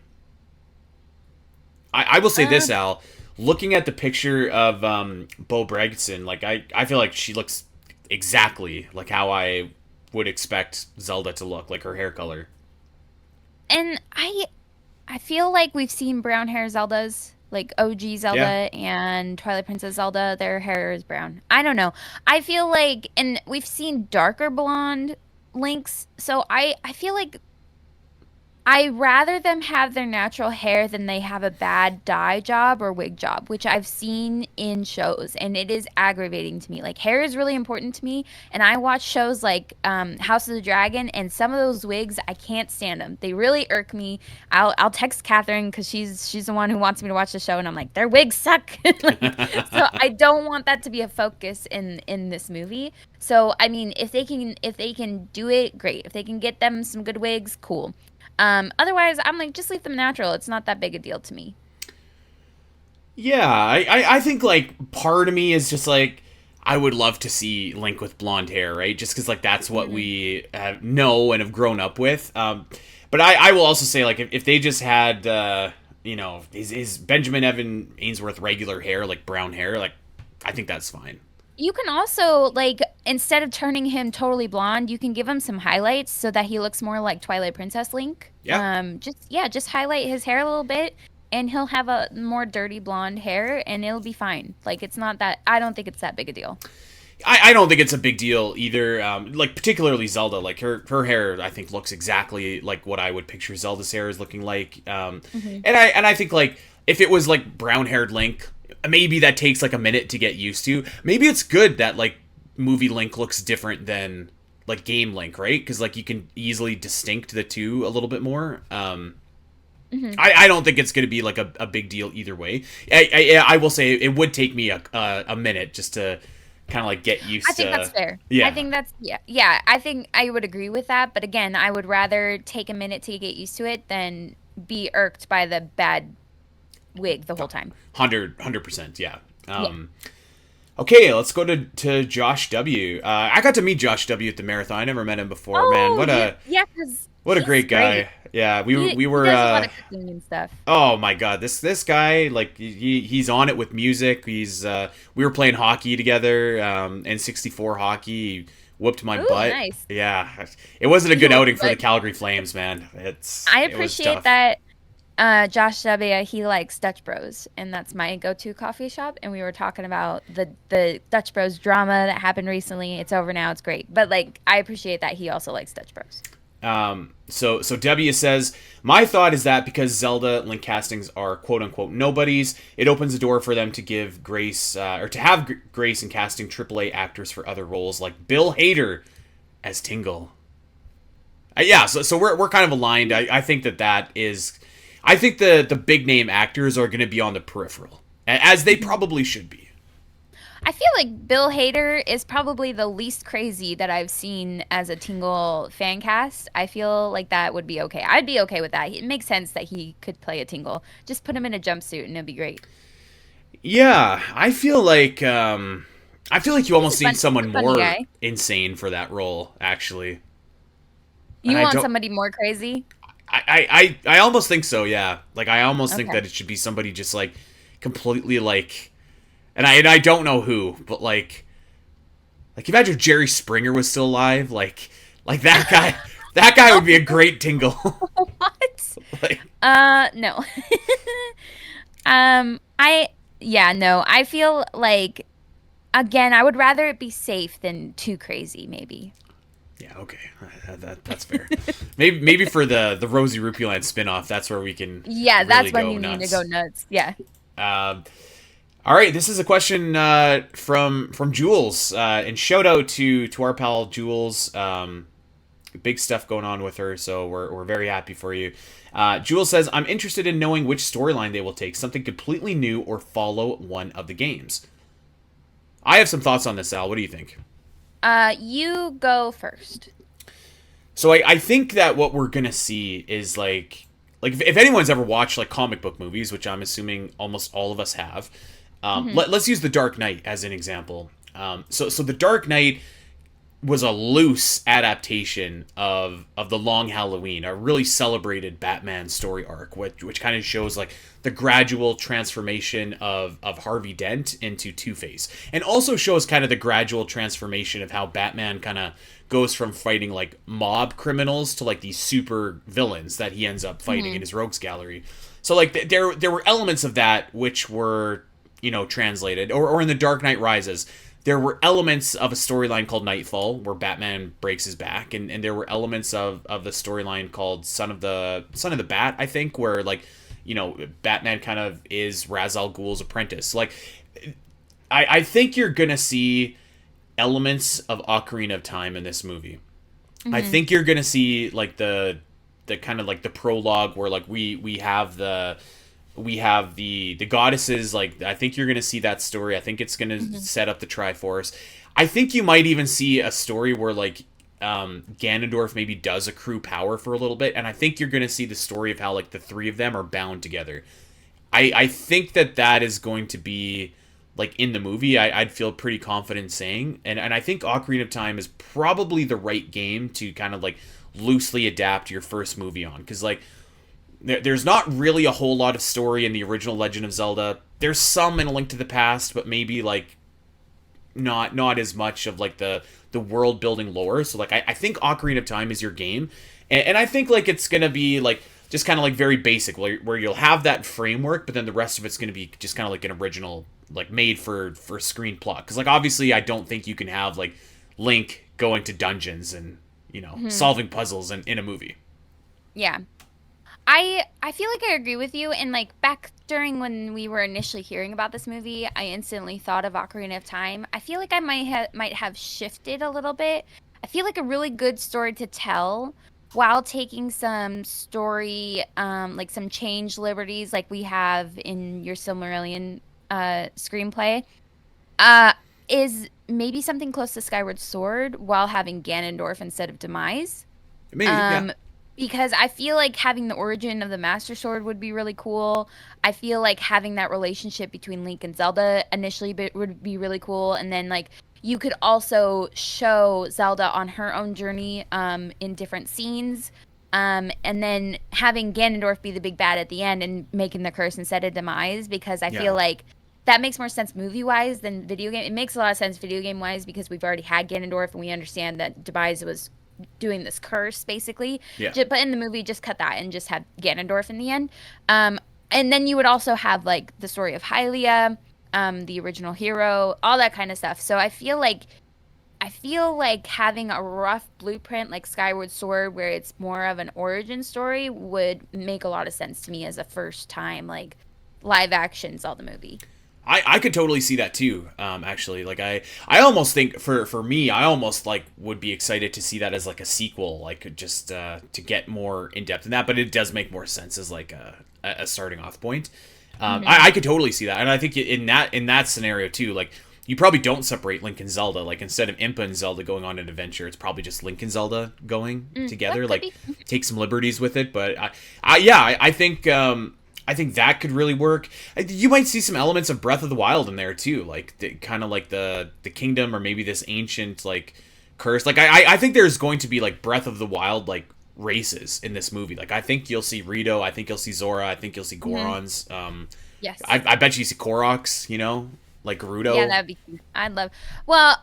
I will say this, Al. Looking at the picture of Bo Bragason, like I feel like she looks exactly like how I would expect Zelda to look, like her hair color. And I feel like we've seen brown hair Zeldas, like OG Yeah. Zelda and Twilight Princess Zelda. Their hair is brown. I don't know. I feel like, and we've seen darker blonde Links, so I feel like I rather them have their natural hair than they have a bad dye job or wig job, which I've seen in shows, and it is aggravating to me. Like hair is really important to me, and I watch shows like House of the Dragon, and some of those wigs I can't stand them. They really irk me. I'll text Catherine because she's the one who wants me to watch the show, and I'm like, their wigs suck. Like, so I don't want that to be a focus in this movie. So I mean, if they can do it, great. If they can get them some good wigs, cool. Otherwise, I'm like, just leave them natural. It's not that big a deal to me. Yeah, I think like part of me is just like I would love to see Link with blonde hair, right? Just because like that's what we know and have grown up with. But I will also say like if they just had his Benjamin Evan Ainsworth regular hair, like brown hair, like I think that's fine. You can also, like, instead of turning him totally blonde, you can give him some highlights so that he looks more like Twilight Princess Link. Yeah. Just highlight his hair a little bit, and he'll have a more dirty blonde hair, and it'll be fine. Like, it's not that, I don't think it's that big a deal. I don't think it's a big deal either. Like particularly Zelda, like her hair, I think looks exactly like what I would picture Zelda's hair is looking like. And I think like if it was like brown haired Link, maybe that takes like a minute to get used to. Maybe it's good that like movie Link looks different than like game Link, right? Because like you can easily distinct the two a little bit more. I don't think it's going to be like a big deal either way. I will say it would take me a minute just to kind of like get used to. I think that's fair. Yeah. I think that's, yeah. I think I would agree with that. But again, I would rather take a minute to get used to it than be irked by the bad wig the whole time. 100%, yeah. Okay, let's go to Josh W. I got to meet Josh W at the marathon. I never met him before. Oh, Man, what a he's great guy. great. Yeah, we were He does a lot of cooking and stuff. oh my god, this guy, like he's on it with music. We were playing hockey together, N64 hockey. He whooped my Ooh, butt. nice. Yeah. It wasn't a good Ooh, outing for the but Calgary Flames, man. I It was appreciate tough. that. Josh W. He likes Dutch Bros, and that's my go-to coffee shop. And we were talking about the Dutch Bros drama that happened recently. It's over now. It's great, but like I appreciate that he also likes Dutch Bros. So W says, my thought is that because Zelda Link castings are quote unquote nobodies, it opens the door for them to give grace, or to have grace in casting AAA actors for other roles, like Bill Hader as Tingle. Yeah, so we're kind of aligned. I think that is, I think the big name actors are going to be on the peripheral, as they probably should be. I feel like Bill Hader is probably the least crazy that I've seen as a Tingle fan cast. I feel like that would be okay. I'd be okay with that. It makes sense that he could play a Tingle. Just put him in a jumpsuit and it'd be great. Yeah, I feel like you almost need He's someone a funny more guy. insane for that role, actually. And You I want don't. somebody more crazy? I almost think so. Yeah, like I almost think Okay. that it should be somebody just like completely like, and I don't know who, but imagine if Jerry Springer was still alive, like that guy. That guy would be a great Tingle. What? Like, No. No. I feel like again, I would rather it be safe than too crazy, maybe. yeah, okay, that's fair. Maybe for the Rosie Rupuland spinoff, that's where we can Yeah, really that's when go you need to nuts. go nuts. Yeah. Um, all right, this is a question from Jules, and shout out to our pal Jules. big stuff going on with her, so we're very happy for you. Jewel says, I'm interested in knowing which storyline they will take, something completely new or follow one of the games. I have some thoughts on this, Al. What do you think? You go first. So I think that what we're gonna see is like if anyone's ever watched like comic book movies, which I'm assuming almost all of us have, let's use The Dark Knight as an example. So The Dark Knight was a loose adaptation of the Long Halloween, a really celebrated Batman story arc, which kind of shows like the gradual transformation of Harvey Dent into Two-Face, and also shows kind of the gradual transformation of how Batman kind of goes from fighting like mob criminals to like these super villains that he ends up fighting in his rogues gallery. So like there were elements of that which were, you know, translated, or in The Dark Knight Rises there were elements of a storyline called Nightfall where Batman breaks his back, and there were elements of the storyline called Son of the Bat, I think, where like, you know, Batman kind of is Ra's al Ghul's apprentice. Like I think you're gonna see elements of Ocarina of Time in this movie. I think you're gonna see like the kind of like the prologue where like we have the goddesses. Like I think you're gonna see that story. I think it's gonna set up the Triforce. I think you might even see a story where like Ganondorf maybe does accrue power for a little bit, and I think you're gonna see the story of how like the three of them are bound together. I think that is going to be like in the movie. I'd feel pretty confident saying, and I think Ocarina of Time is probably the right game to kind of like loosely adapt your first movie on, because like there's not really a whole lot of story in the original Legend of Zelda. There's some in A Link to the Past, but maybe like not as much of like the world building lore. So like I think Ocarina of Time is your game, and I think like it's gonna be like just kind of like very basic, where you'll have that framework, but then the rest of it's gonna be just kind of like an original, like made for screen plot. Because like obviously I don't think you can have like Link going to dungeons and, you know, solving puzzles in a movie. Yeah. I feel like I agree with you, and like back during when we were initially hearing about this movie, I instantly thought of Ocarina of Time. I feel like I might have shifted a little bit. I feel like a really good story to tell while taking some story, like some change liberties like we have in your Silmarillion screenplay, is maybe something close to Skyward Sword while having Ganondorf instead of Demise. Maybe, yeah. Because I feel like having the origin of the Master Sword would be really cool. I feel like having that relationship between Link and Zelda initially would be really cool. And then, like, you could also show Zelda on her own journey in different scenes. And then having Ganondorf be the big bad at the end and making the curse instead of Demise, because I feel like that makes more sense movie-wise than video game. It makes a lot of sense video game-wise because we've already had Ganondorf and we understand that Demise was doing this curse basically, but in the movie just cut that and just had Ganondorf in the end, and then you would also have like the story of Hylia, the original hero, all that kind of stuff. So I feel like having a rough blueprint like Skyward Sword where it's more of an origin story would make a lot of sense to me as a first time like live action Zelda movie. I could totally see that too. Actually, like I almost think for me, I almost like would be excited to see that as like a sequel, like just to get more in depth in that. But it does make more sense as like a starting off point. I could totally see that, and I think in that scenario too, like you probably don't separate Link and Zelda. Like instead of Impa and Zelda going on an adventure, it's probably just Link and Zelda going together. Like take some liberties with it. But I think that could really work. You might see some elements of Breath of the Wild in there too, like kind of like the kingdom or maybe this ancient like curse. Like I think there's going to be like Breath of the Wild like races in this movie. Like I think you'll see Rito, I think you'll see Zora, I think you'll see Gorons. Yes. I bet you see Koroks, you know, like Gerudo. Yeah, that'd be cute. I'd love. Well,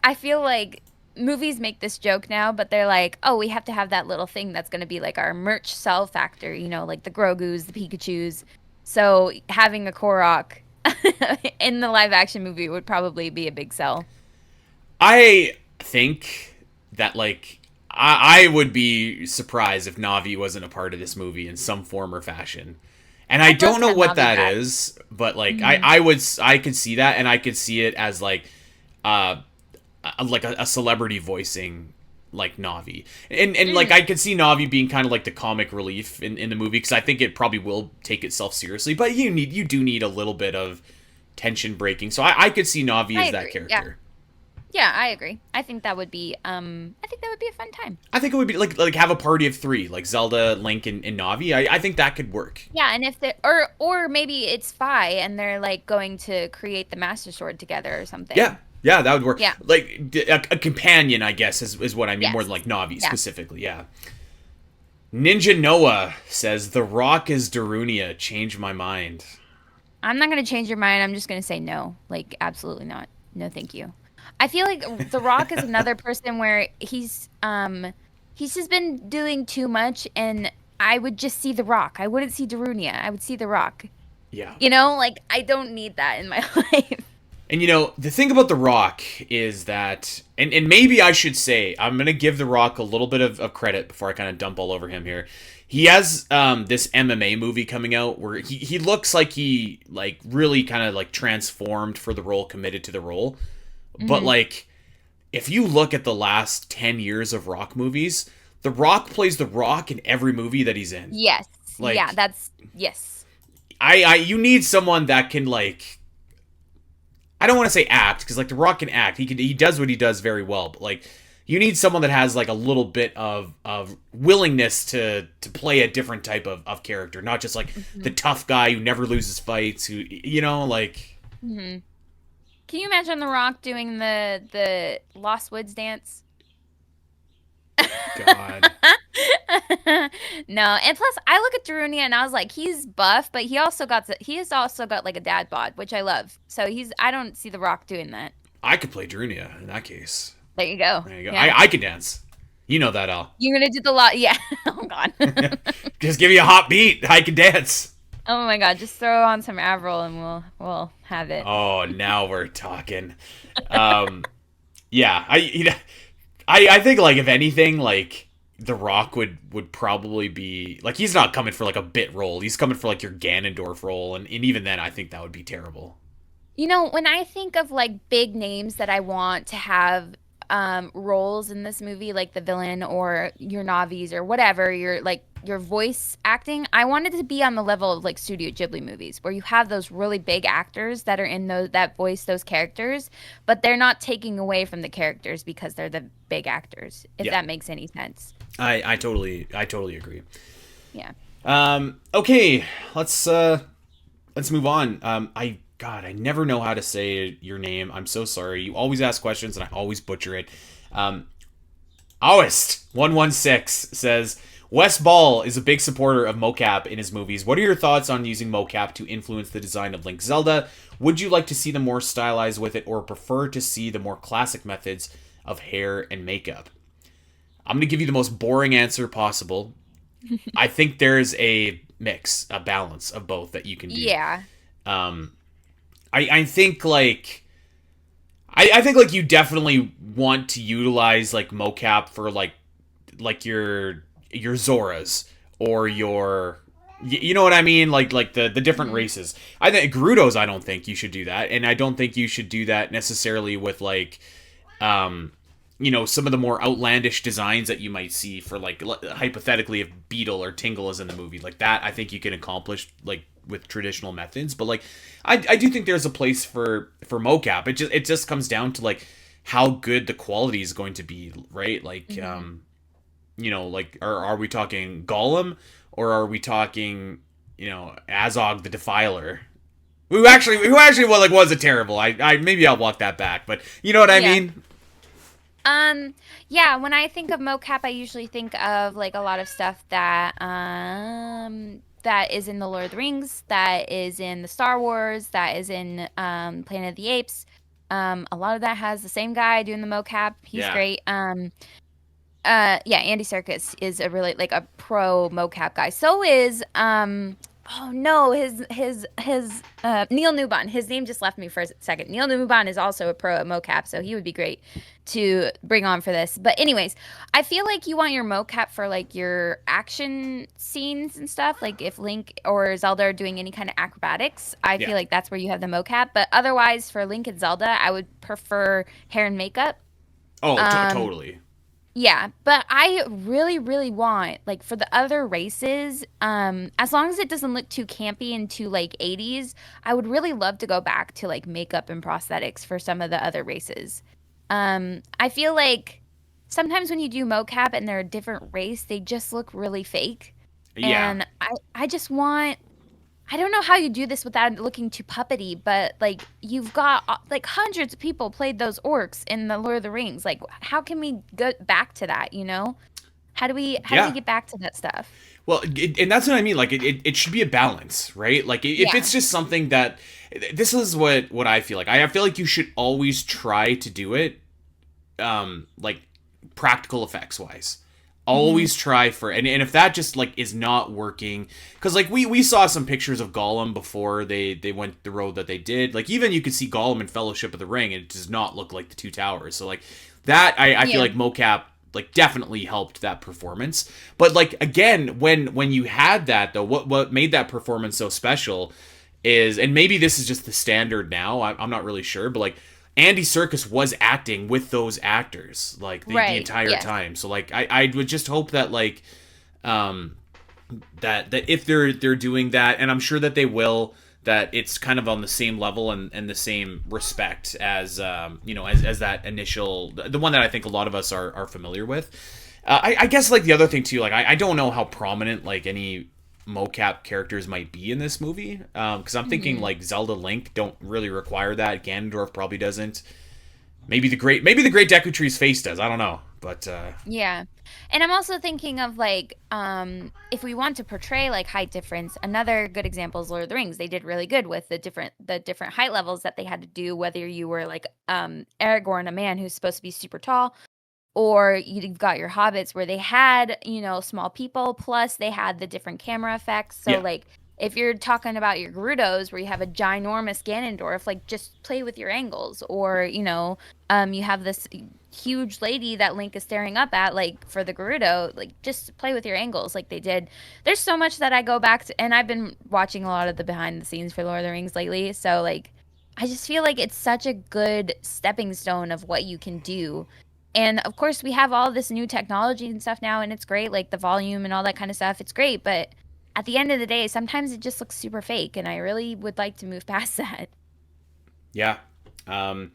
I feel like movies make this joke now, but they're like, oh, we have to have that little thing that's going to be like our merch sell factor, you know, like the Grogus, the Pikachus. So having a Korok in the live action movie would probably be a big sell. I think that like I would be surprised if Navi wasn't a part of this movie in some form or fashion. And I don't know what that is, but like I could see that, and I could see it as like a celebrity voicing like Navi. And like I could see Navi being kind of like the comic relief in the movie, because I think it probably will take itself seriously, but you do need a little bit of tension breaking. So I could see Navi as that character. Yeah, I agree. I think that would be a fun time. I think it would be like have a party of 3, like Zelda, Link, and Navi. I think that could work. Yeah, and if they or maybe it's Fi and they're like going to create the Master Sword together or something. Yeah, that would work. Yeah. Like a companion, I guess, is what I mean, Yes. more than like Navi specifically. Yeah. Ninja Noah says The Rock is Darunia. Change my mind. I'm not going to change your mind. I'm just going to say no. Like, absolutely not. No, thank you. I feel like The Rock is another person where he's just been doing too much, and I would just see The Rock. I wouldn't see Darunia. I would see The Rock. Yeah. You know, like, I don't need that in my life. And you know, the thing about The Rock is that, and maybe I should say, I'm going to give The Rock a little bit of credit before I kind of dump all over him here. He has this MMA movie coming out where he looks like he like really kind of like transformed for the role, committed to the role. But like, if you look at the last 10 years of Rock movies, The Rock plays The Rock in every movie that he's in. Yes. Like, yeah, that's, yes. You need someone that can like, I don't want to say act, because like The Rock can act. He does what he does very well, but like you need someone that has like a little bit of willingness to play a different type of character, not just like the tough guy who never loses fights, who, you know, like. Mm-hmm. Can you imagine The Rock doing the Lost Woods dance? God. No, and plus I look at Darunia and I was like, he's buff, but he has also got like a dad bod, which I love. So I don't see The Rock doing that. I could play Darunia in that case. There you go. There you go. Yeah. I can dance. You know that, Al. You're gonna do the lot, yeah. Oh God. Just give me a hot beat. I can dance. Oh my God! Just throw on some Avril and we'll have it. Oh, now we're talking. Yeah, I think like if anything, like The Rock would probably be like, he's not coming for like a bit role. He's coming for like your Ganondorf role, and even then, I think that would be terrible. You know, when I think of like big names that I want to have roles in this movie, like the villain or your Navis or whatever, your voice acting, I wanted to be on the level of like Studio Ghibli movies where you have those really big actors that are in that voice those characters, but they're not taking away from the characters because they're the big actors, if that makes any sense. I totally agree. Yeah. Okay, let's move on. I never know how to say your name. I'm so sorry. You always ask questions and I always butcher it. Aoist116 says, Wes Ball is a big supporter of mocap in his movies. What are your thoughts on using mocap to influence the design of Link Zelda? Would you like to see them more stylized with it, or prefer to see the more classic methods of hair and makeup? I'm going to give you the most boring answer possible. I think there's a mix, a balance of both that you can do. Yeah. I think like I think like you definitely want to utilize like mocap for like your Zoras or your, you know what I mean, like the different races. I think Gerudos, I don't think you should do that, and I don't think you should do that necessarily with like you know, some of the more outlandish designs that you might see for like hypothetically if Beetle or Tingle is in the movie, like that I think you can accomplish like with traditional methods. But like I do think there's a place for mocap. It just comes down to like how good the quality is going to be, right? Like you know, like are we talking Gollum, or are we talking, you know, Azog the Defiler, who actually well, like was a terrible, I maybe I'll walk that back, but you know what I mean. Yeah, when I think of mocap, I usually think of like a lot of stuff that that is in the Lord of the Rings, that is in the Star Wars, that is in Planet of the Apes. A lot of that has the same guy doing the mocap. He's great. Andy Serkis is a really like a pro mocap guy. So is oh no, his Neil Newbon. His name just left me for a second. Neil Newbon is also a pro at mocap, so he would be great to bring on for this. But anyways, I feel like you want your mocap for like your action scenes and stuff. Like if Link or Zelda are doing any kind of acrobatics, I feel like that's where you have the mocap. But otherwise, for Link and Zelda, I would prefer hair and makeup. Oh, totally. Yeah, but I really, really want, like, for the other races, as long as it doesn't look too campy and too like 80s, I would really love to go back to like makeup and prosthetics for some of the other races. I feel like sometimes when you do mocap and they're a different race, they just look really fake. Yeah. And I just want, I don't know how you do this without it looking too puppety, but like you've got like hundreds of people played those orcs in the Lord of the Rings. Like, how can we go back to that? You know, how do we Yeah. get back to that stuff? Well, and that's what I mean. Like, it should be a balance, right? Like, if Yeah. it's just something that, this is what I feel like. I feel like you should always try to do it, like practical effects wise. Hmm. Always try for, and if that just like is not working, because like we saw some pictures of Gollum before they went the road that they did. Like, even you could see Gollum in Fellowship of the Ring, and it does not look like the Two Towers. So like that, I feel Yeah. like mocap like definitely helped that performance. But like, again, when you had that though, what made that performance so special is, and maybe this is just the standard now, I'm not really sure, but like Andy Serkis was acting with those actors like the Right. entire Yes. time. So like, I would just hope that like, um that if they're doing that, and I'm sure that they will, that it's kind of on the same level and the same respect as, as that initial, the one that I think a lot of us are familiar with. I guess like the other thing too, like I don't know how prominent like any mocap characters might be in this movie, because I'm thinking Hmm. like Zelda Link don't really require that. Ganondorf probably doesn't. Maybe the great Deku Tree's face does. I don't know, but Yeah. And I'm also thinking of like if we want to portray like height difference, another good example is Lord of the Rings. They did really good with the different height levels that they had to do, whether you were like Aragorn, a man who's supposed to be super tall, or you've got your hobbits where they had, small people, plus they had the different camera effects. So yeah, like if you're talking about your Gerudos where you have a ginormous Ganondorf, like just play with your angles. Or, you have this huge lady that Link is staring up at, like for the Gerudo, like just play with your angles like they did. There's so much that I go back to, and I've been watching a lot of the behind the scenes for Lord of the Rings lately. So like I just feel like it's such a good stepping stone of what you can do. And of course, we have all this new technology and stuff now, and it's great, like the volume and all that kind of stuff. It's great, but at the end of the day, sometimes it just looks super fake, and I really would like to move past that. yeah. Well,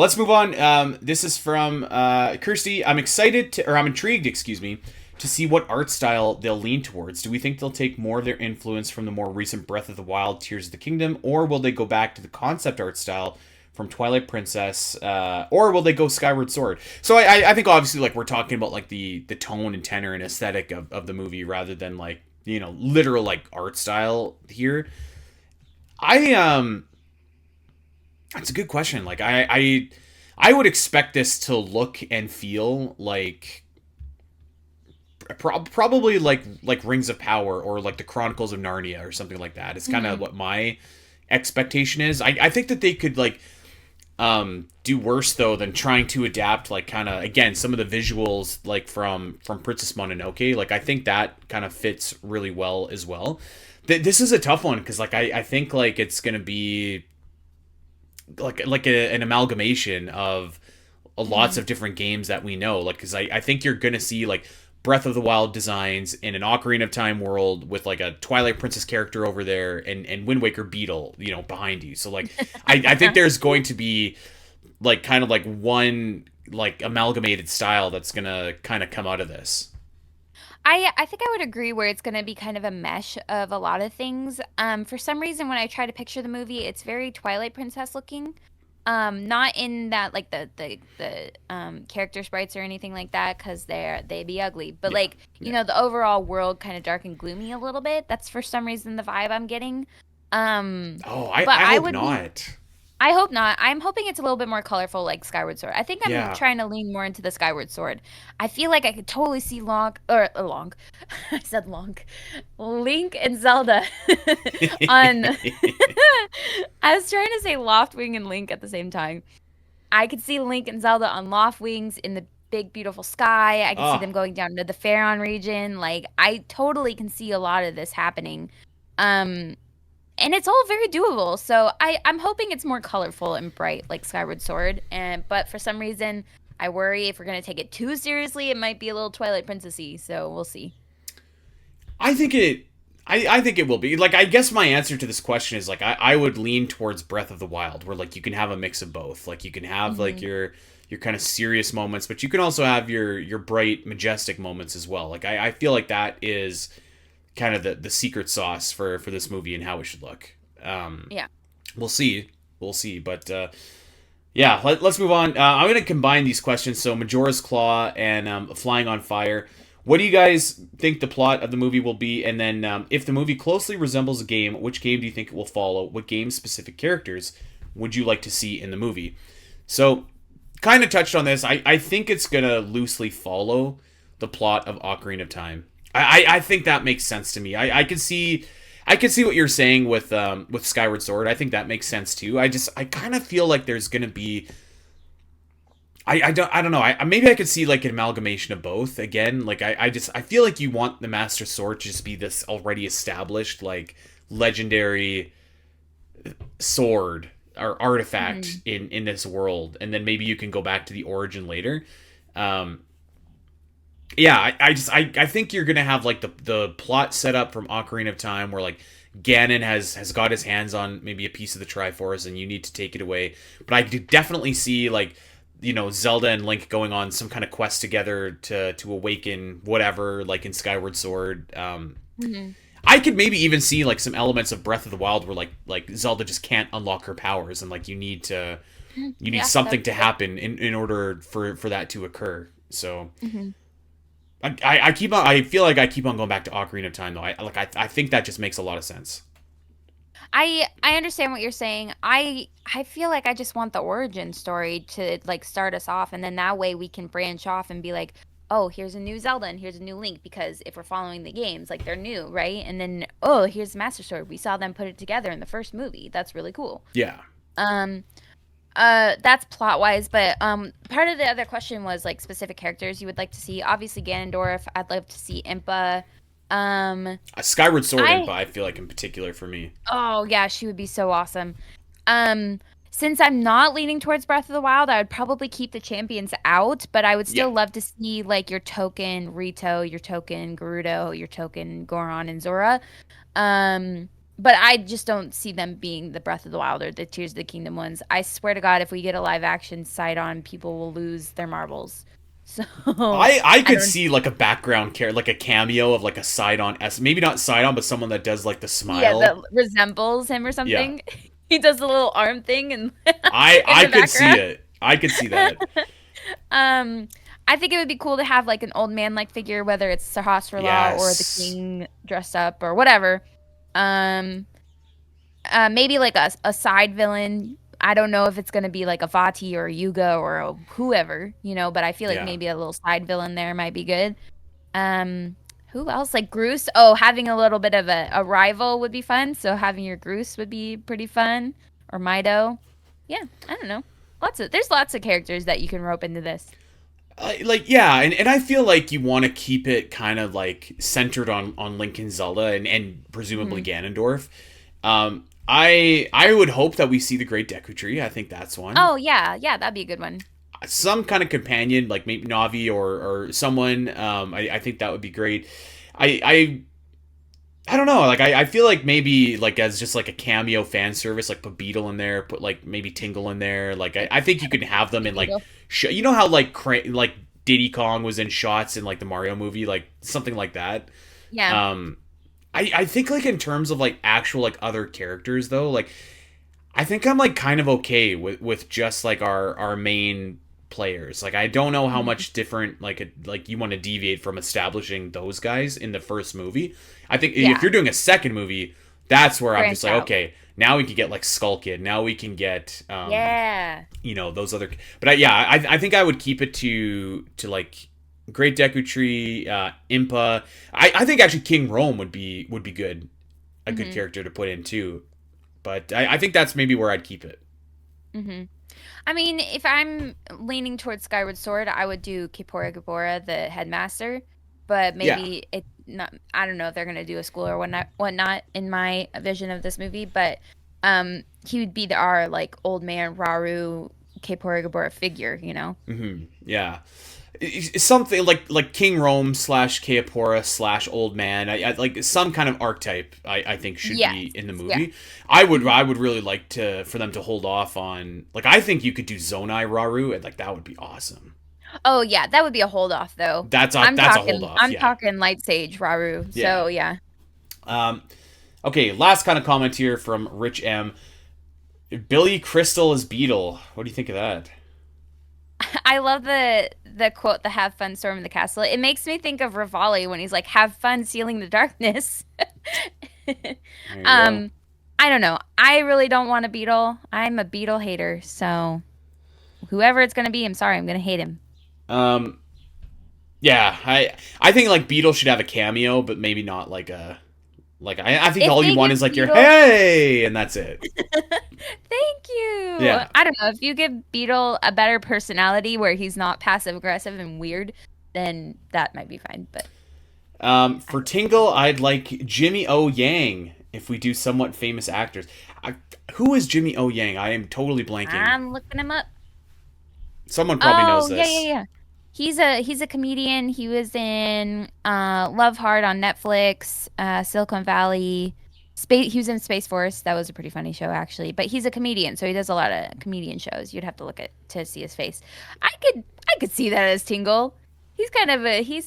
let's move on. This is from Kirsty. I'm intrigued, excuse me, to see what art style they'll lean towards. Do we think they'll take more of their influence from the more recent Breath of the Wild, Tears of the Kingdom, or will they go back to the concept art style from Twilight Princess, or will they go Skyward Sword? So I think obviously like we're talking about like the tone and tenor and aesthetic of the movie rather than like literal like art style here. I That's a good question. Like I would expect this to look and feel like probably like Rings of Power or like the Chronicles of Narnia or something like that. It's kind of Hmm. what my expectation is. I think that they could like do worse though than trying to adapt like kind of again some of the visuals like from Princess Mononoke. Like I think that kind of fits really well as well. This is a tough one because like I think like it's gonna be an amalgamation of lots Hmm. of different games that we know. Like, because I think you're gonna see like Breath of the Wild designs in an Ocarina of Time world with like a Twilight Princess character over there and Wind Waker Beetle, behind you. So like, I think there's going to be like kind of like one like amalgamated style that's gonna kind of come out of this. I think I would agree where it's going to be kind of a mesh of a lot of things. For some reason, when I try to picture the movie, it's very Twilight Princess looking. Not in that like the character sprites or anything like that, because they be ugly, but Yeah, like yeah. the overall world kind of dark and gloomy a little bit. That's for some reason the vibe I'm getting. Oh, But I I hope would be not. I hope not. I'm hoping it's a little bit more colorful, like Skyward Sword. I think I'm Yeah. trying to lean more into the Skyward Sword. I feel like I could totally see Long or Long. I said Long. Link and Zelda on. I was trying to say Loftwing and Link at the same time. I could see Link and Zelda on Loftwings in the big beautiful sky. I could see Oh, them going down to the Faron region. Like I totally can see a lot of this happening. Um and it's all very doable. So I'm hoping it's more colorful and bright like Skyward Sword. And but for some reason, I worry if we're gonna take it too seriously, it might be a little Twilight Princessy. So we'll see. I think it. I think it will be. Like, I guess my answer to this question is, like, I would lean towards Breath of the Wild, where, like, you can have a mix of both. Like, you can have, like, Hmm. your kind of serious moments, but you can also have your bright, majestic moments as well. Like, I feel like that is kind of the secret sauce for this movie and how it should look. Um, Yeah. we'll see. We'll see. But yeah, us move on. I'm going to combine these questions. So Majora's Claw and Flying on Fire. What do you guys think the plot of the movie will be? And then, if the movie closely resembles a game, which game do you think it will follow? What game specific characters would you like to see in the movie? So, kind of touched on this. I think it's going to loosely follow the plot of Ocarina of Time. I think that makes sense to me. I can see what you're saying with Skyward Sword. I think that makes sense too. I kind of feel like there's gonna be. I don't know. Maybe I could see like an amalgamation of both again. Like I feel like you want the Master Sword to just be this already established like legendary sword or artifact Hmm. in this world, and then maybe you can go back to the origin later. Um, yeah, I think you're gonna have like the plot set up from Ocarina of Time where like Ganon has got his hands on maybe a piece of the Triforce and you need to take it away. But I could definitely see like Zelda and Link going on some kind of quest together to awaken whatever like in Skyward Sword. Hmm. I could maybe even see like some elements of Breath of the Wild where like Zelda just can't unlock her powers and like you need Yeah, something that'd to be good. happen in order for that to occur. So Hmm. I keep on. I feel like I keep on going back to Ocarina of Time though. I think that just makes a lot of sense. I understand what you're saying. I feel like I just want the origin story to like start us off, and then that way we can branch off and be like, oh, here's a new Zelda and here's a new Link, because if we're following the games, like they're new, right? And then oh, here's the Master Sword. We saw them put it together in the first movie. That's really cool. Yeah, Um, that's plot wise, but part of the other question was like specific characters you would like to see. Obviously Ganondorf. I'd love to see Impa. Um, Skyward Sword and I I feel like in particular for me. Oh yeah, she would be so awesome. Um, since I'm not leaning towards Breath of the Wild, I would probably keep the champions out, but I would Yeah, still love to see like your token Rito, your token Gerudo, your token Goron and Zora. Um, but I just don't see them being the Breath of the Wild or the Tears of the Kingdom ones. I swear to God, if we get a live action side on, people will lose their marbles. So I I could don't. see like a background character, like a cameo of like a side on s, maybe not side on, but someone that does like the Yeah, smile. that resembles him or Yeah, something. He does the little arm thing and in I the could see background. it. I could see that. Um, I think it would be cool to have like an old man like figure, whether it's Sahasrara or the Yes. king dressed up or whatever. Um, maybe like a side villain. I don't know if it's gonna be like a Vati or a Yuga or a whoever, but I feel like Yeah. maybe a little side villain there might be good. Um, who else? Like Groose. Oh, having a little bit of a rival would be fun. So having your Groose would be pretty fun. Or Mido. Yeah, I don't know. There's lots of characters that you can rope into this. Like yeah, and I feel like you want to keep it kind of like centered on Link and Zelda and presumably Hmm. Ganondorf. I would hope that we see the Great Deku Tree. I think that's one. Oh yeah, yeah, that'd be a good one. Some kind of companion, like maybe Navi or someone. I think that would be great. I I I don't know. Like I feel like maybe like as just like a cameo fan service, like put Beetle in there, put like maybe Tingle in there. Like I think you can have them in like Beetle. you know how like Diddy Kong was in shots in like the Mario movie, like something like that. Yeah. Um, I think like in terms of like actual like other characters though, like I think I'm like kind of okay with just like our main players. Like I don't know how Hmm. much different like you want to deviate from establishing those guys in the first movie. I think if Yeah. you're doing a second movie, that's where I'm just Branch like, out. okay, now we can get like Skull Kid. Now we can get Yeah. those other. But yeah, I think I would keep it to like Great Deku Tree, Impa. I think actually King Rome would be good, a good Hmm. character to put in too. But I think that's maybe where I'd keep it. Hmm. I mean, if I'm leaning towards Skyward Sword, I would do Kippora Gibora, the headmaster. But Yeah, maybe it not. I don't know if they're gonna do a school or whatnot in my vision of this movie. But he would be our like old man Raru Kaepora figure, Yeah. Something like King Rome / Kaepora / old man. I like some kind of archetype. I think should Yes. be in the Yeah. movie. I would really like for them to hold off on, like, I think you could do Zonai Raru, and like that would be awesome. Oh yeah, that would be a hold off though. That's a hold off. I'm Yeah. talking Light Sage Raru. Yeah. So yeah. Um. Okay. Last kind of comment here from Rich M. Billy Crystal as Beetle. What do you think of that? I love the quote, the have fun storm in the castle. It makes me think of Rivali when he's like, have fun sealing the darkness. There you go. um I don't know. I really don't want a beetle. I'm a beetle hater, so whoever it's gonna be, I'm sorry, I'm gonna hate him. Um. Yeah. I think like Beetle should have a cameo, but maybe not like a like I think If all you they want give is like your Beetle hey, and that's it. Thank you. Yeah. I don't know. If you give Beetle a better personality where he's not passive aggressive and weird, then that might be fine. But For Tingle, I'd like Jimmy O Yang if we do somewhat famous actors. Who is Jimmy O Yang? I am totally blanking. I'm looking him up. Someone probably knows Oh, this. yeah. He's a comedian. He was in Love Hard on Netflix, Silicon Valley. He was in Space Force. That was a pretty funny show, actually. But he's a comedian, so he does a lot of comedian shows. You'd have to look at to see his face. I could see that as Tingle. He's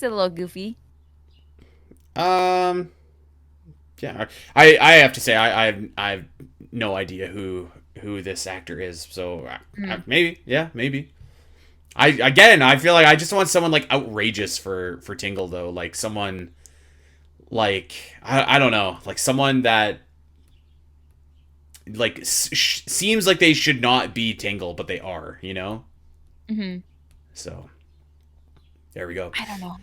a little goofy. Um, yeah, I have to say I have no idea who this actor is. So maybe, yeah, maybe. I feel like I just want someone like outrageous for Tingle though, like someone like I don't know, like someone that like seems like they should not be Tingle, but they are, you know. Hmm. So there we go. I don't know.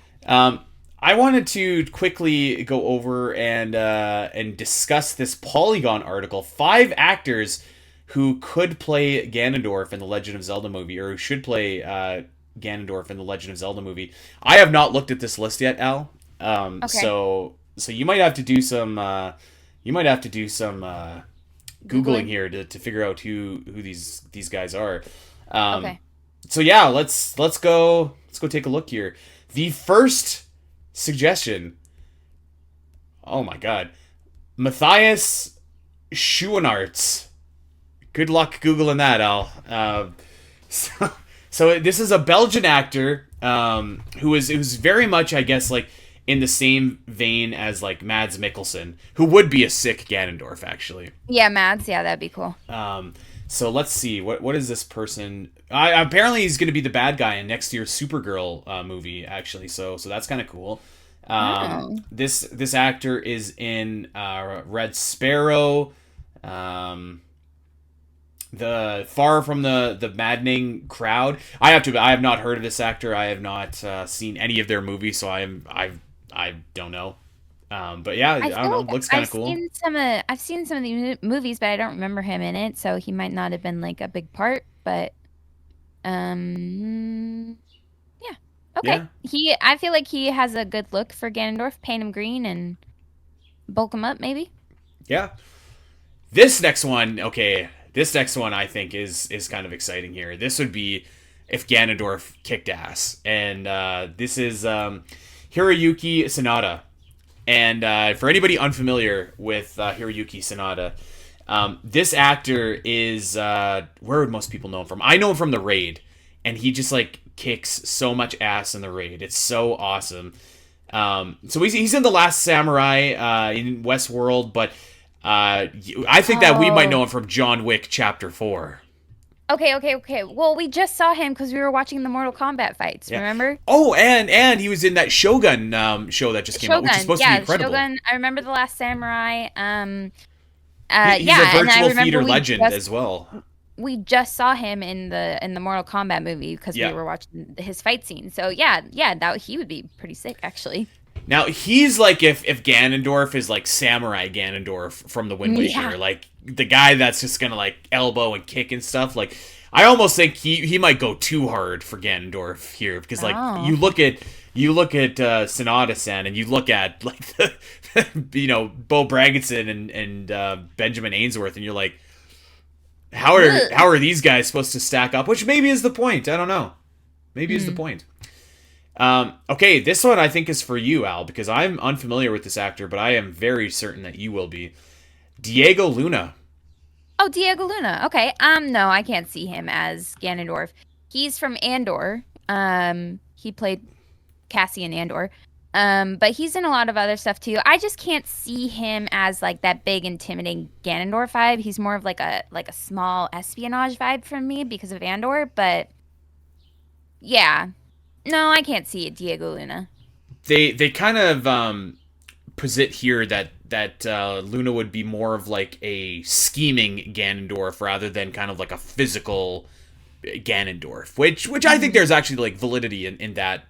I wanted to quickly go over and discuss this Polygon article. 5 actors who could play Ganondorf in the Legend of Zelda movie, or who should play Ganondorf in the Legend of Zelda movie. I have not looked at this list yet, Al. Okay. So you might have to do some Googling here to figure out who these guys are. Okay. So yeah, let's go take a look here. The first suggestion. Oh my god, Matthias Schoenaerts. Good luck googling that, Al. So this is a Belgian actor who's very much, I guess, like in the same vein as like Mads Mikkelsen, who would be a sick Ganondorf actually. Yeah, Mads. Yeah, that'd be cool. So let's see what is this person. Apparently he's going to be the bad guy in next year's Supergirl movie actually. So that's kind of cool. This actor is in Red Sparrow. The Far from the Maddening Crowd. I have not heard of this actor. I have not seen any of their movies, so I don't know. But yeah, I don't know. Looks kind of cool. I've seen some of the movies, but I don't remember him in it, so he might not have been like a big part. But yeah, okay. Yeah. I feel like he has a good look for Ganondorf. Paint him green and bulk him up, maybe. Yeah. This next one, okay. This next one I think is kind of exciting here. This would be if Ganondorf kicked ass, and this is Hiroyuki Sanada. And for anybody unfamiliar with Hiroyuki Sanada, this actor is where would most people know him from? I know him from The Raid, and he just like kicks so much ass in The Raid. It's so awesome. So he's in The Last Samurai in Westworld, but I think that we might know him from John Wick Chapter 4. Okay. Well, we just saw him because we were watching the Mortal Kombat fights. Yeah. Remember? Oh, and he was in that Shogun show that just came out, which is supposed to be incredible. Shogun. I remember The Last Samurai. He's a virtual theater legend as well. We just saw him in the Mortal Kombat movie because we were watching his fight scene. So yeah, that he would be pretty sick actually. Now he's like if Ganondorf is like Samurai Ganondorf from the Wind Waker, like the guy that's just gonna like elbow and kick and stuff. Like I almost think he might go too hard for Ganondorf here because like you look at Sanada-san and you look at like the Bo Bragason and Benjamin Ainsworth and you're like, Ugh. how are these guys supposed to stack up? Which maybe is the point. I don't know. Maybe is the Hmm. point. Okay, this one I think is for you, Al, because I'm unfamiliar with this actor, but I am very certain that you will be. Diego Luna. Oh, Diego Luna. Okay. No, I can't see him as Ganondorf. He's from Andor. He played Cassian Andor. But he's in a lot of other stuff too. I just can't see him as like that big, intimidating Ganondorf vibe. He's more of like a small espionage vibe from me because of Andor. But yeah, no, I can't see it, Diego Luna. They kind of posit here that Luna would be more of like a scheming Ganondorf rather than kind of like a physical Ganondorf, which I think Hmm. there's actually like validity in that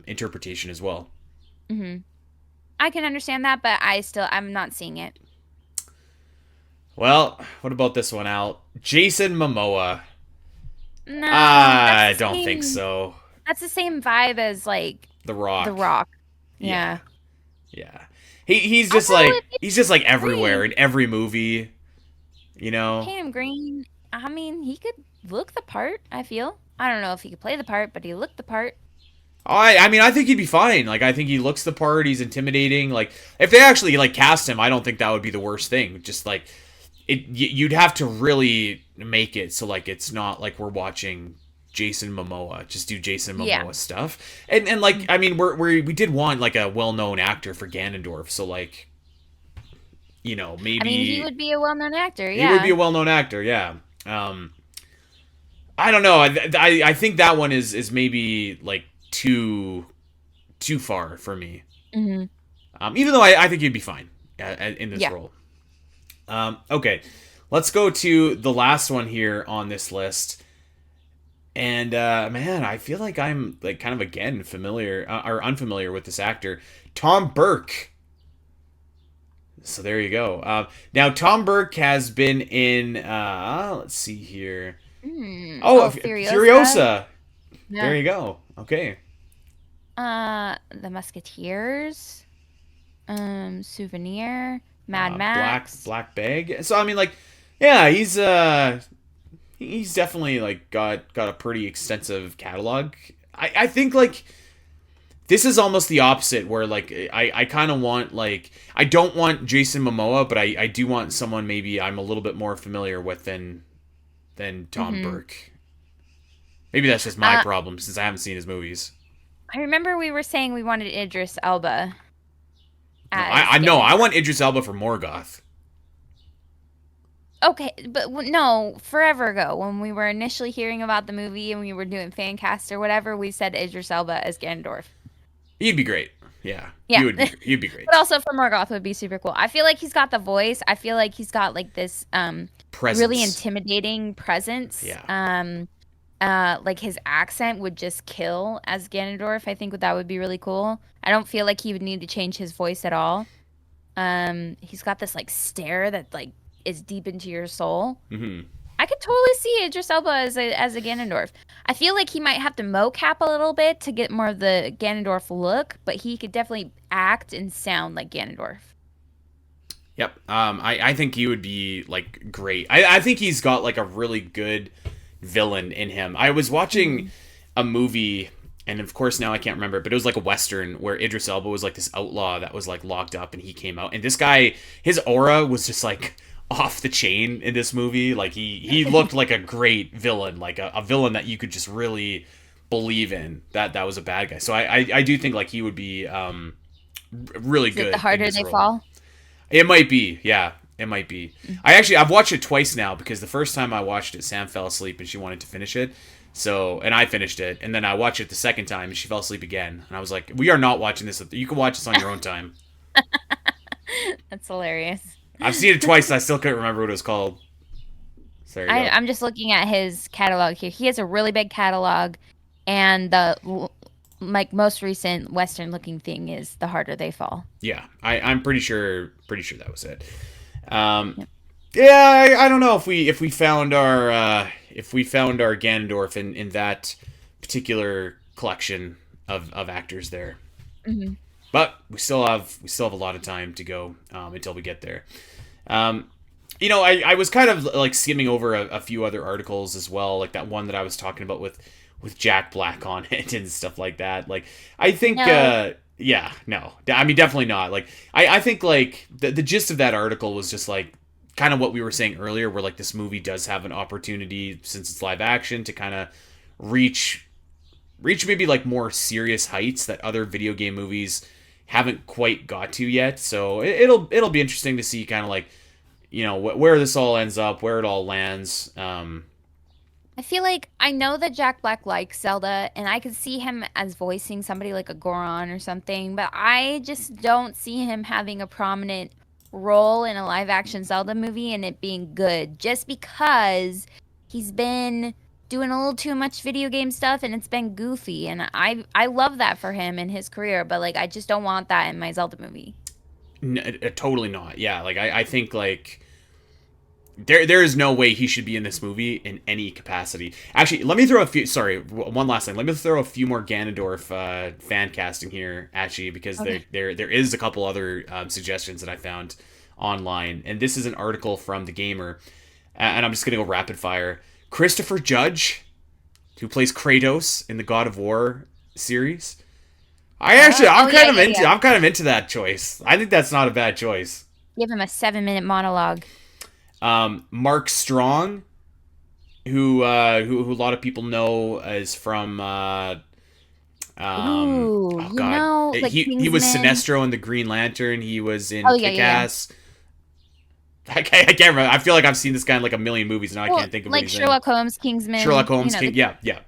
interpretation as well. Hmm. I can understand that, but I'm not seeing it. Well, what about this one, Al? Jason Momoa. No, I don't think so. that's the same vibe as like The The Rock. Rock. Yeah, Yeah. yeah. Although if He's just like it's everywhere green, in every movie. You know. paint him green. I mean, he could look the part, I feel. I don't know if he could play the part, but he looked the part. I mean I think he'd be fine. Like I think he looks the part. He's intimidating. Like if they actually like cast him, I don't think that would be the worst thing. Just like you'd have to really make it so like it's not like we're watching Jason Momoa just do Jason Yeah. Momoa stuff. And like I mean we did want like a well-known actor for Ganondorf, so like I mean, he maybe would be a well-known actor. he would be Yeah. a well-known actor, yeah. I don't know. I think that one is maybe like too far for me. Hmm. Even though I think he'd be fine in this Yeah. role. Okay, let's go to the last one here on this list. And man, I feel like I'm like kind of again familiar or unfamiliar with this actor, Tom Burke. So there you go. Now Tom Burke has been in. Let's see here. Oh, Oh, Furiosa. Furiosa. There Yeah. you go. Okay. The Musketeers. Souvenir. Mad Max. Black Bag. So I mean, like, yeah, he's definitely like got a pretty extensive catalog. I think like this is almost the opposite where like I kind of want like I don't want Jason Momoa, but I do want someone maybe I'm a little bit more familiar with than Tom Hmm. Burke. Maybe that's just my Uh, problem since I haven't seen his movies. I remember we were saying we wanted Idris Elba No, as I know I Ganondorf. want Idris Elba for Morgoth. Okay, but no, forever ago when we were initially hearing about the movie and we were doing fan cast or whatever, we said Idris Elba as Ganondorf. He'd be great. Yeah, Yeah. he'd be But great. also for Morgoth would be super cool. I feel like he's got the voice. I feel like he's got like this really Presence. intimidating presence. Yeah. Like his accent would just kill as Ganondorf. I think that would be really cool. I don't feel like he would need to change his voice at all. He's got this like stare that like is deep into your soul. Hmm. I could totally see Idris Elba as a Ganondorf. I feel like he might have to mocap a little bit to get more of the Ganondorf look, but he could definitely act and sound like Ganondorf. Yep. I think he would be like great. I think he's got like a really good villain in him. I was watching Hmm. a movie, and of course now I can't remember, but it was like a western where Idris Elba was like this outlaw that was like locked up, and he came out, and this guy, his aura was just like off the chain in this movie. Like he looked like a great villain, like a villain that you could just really believe in. That was a bad guy. So I do think like he would be really Is it the good in harder this they role. fall? It might be, yeah. It might be. I've watched it twice now because the first time I watched it, Sam fell asleep and she wanted to finish it. So, and I finished it, and then I watched it the second time and she fell asleep again. And I was like, "We are not watching this. You can watch this on your own time." That's hilarious. I've seen it twice and I still couldn't remember what it was called. So there you go. I'm just looking at his catalog here. He has a really big catalog, and like most recent Western looking thing is The Harder They Fall. Yeah, I'm pretty sure that was it. Um, Yep. yeah, I don't know if we found our Ganondorf in that particular collection of actors there. Hmm. But we still have a lot of time to go until we get there. Um, I was kind of like skimming over a few other articles as well, like that one that I was talking about with Jack Black on it and stuff like that. Like, I think, No. yeah, no, I mean, definitely not. Like, I think like the gist of that article was just like kind of what we were saying earlier, where like this movie does have an opportunity since it's live action to kind of reach maybe like more serious heights that other video game movies haven't quite got to yet. So it'll be interesting to see kind of like where this all ends up, where it all lands. I feel like I know that Jack Black likes Zelda, and I could see him as voicing somebody like a Goron or something, but I just don't see him having a prominent role in a live action Zelda movie and it being good, just because he's been doing a little too much video game stuff and it's been goofy, and I love that for him and his career, but like I just don't want that in my Zelda movie. Totally not. Yeah, like I think like there is no way he should be in this movie in any capacity. Actually, let me throw a few. Sorry, one last thing. Let me throw a few more Ganondorf fan casting here at you, because Okay. there is a couple other suggestions that I found online, and this is an article from The Gamer, and I'm just gonna go rapid fire. Christopher Judge, who plays Kratos in the God of War series. I'm Yeah, kind of yeah, into yeah. that choice. I think that's not a bad choice. Give him a 7-minute monologue. Mark Strong, who a lot of people know is from Ooh, oh god, like he was Kingsman. Sinestro in the Green Lantern. He was in Oh yeah, yeah, yeah. Kick-Ass. I can't remember. I feel like I've seen this guy in like a million movies now. I Well, can't think of what like he's in. Sherlock Holmes, Sherlock Kingsman, Holmes King. Yeah, yeah.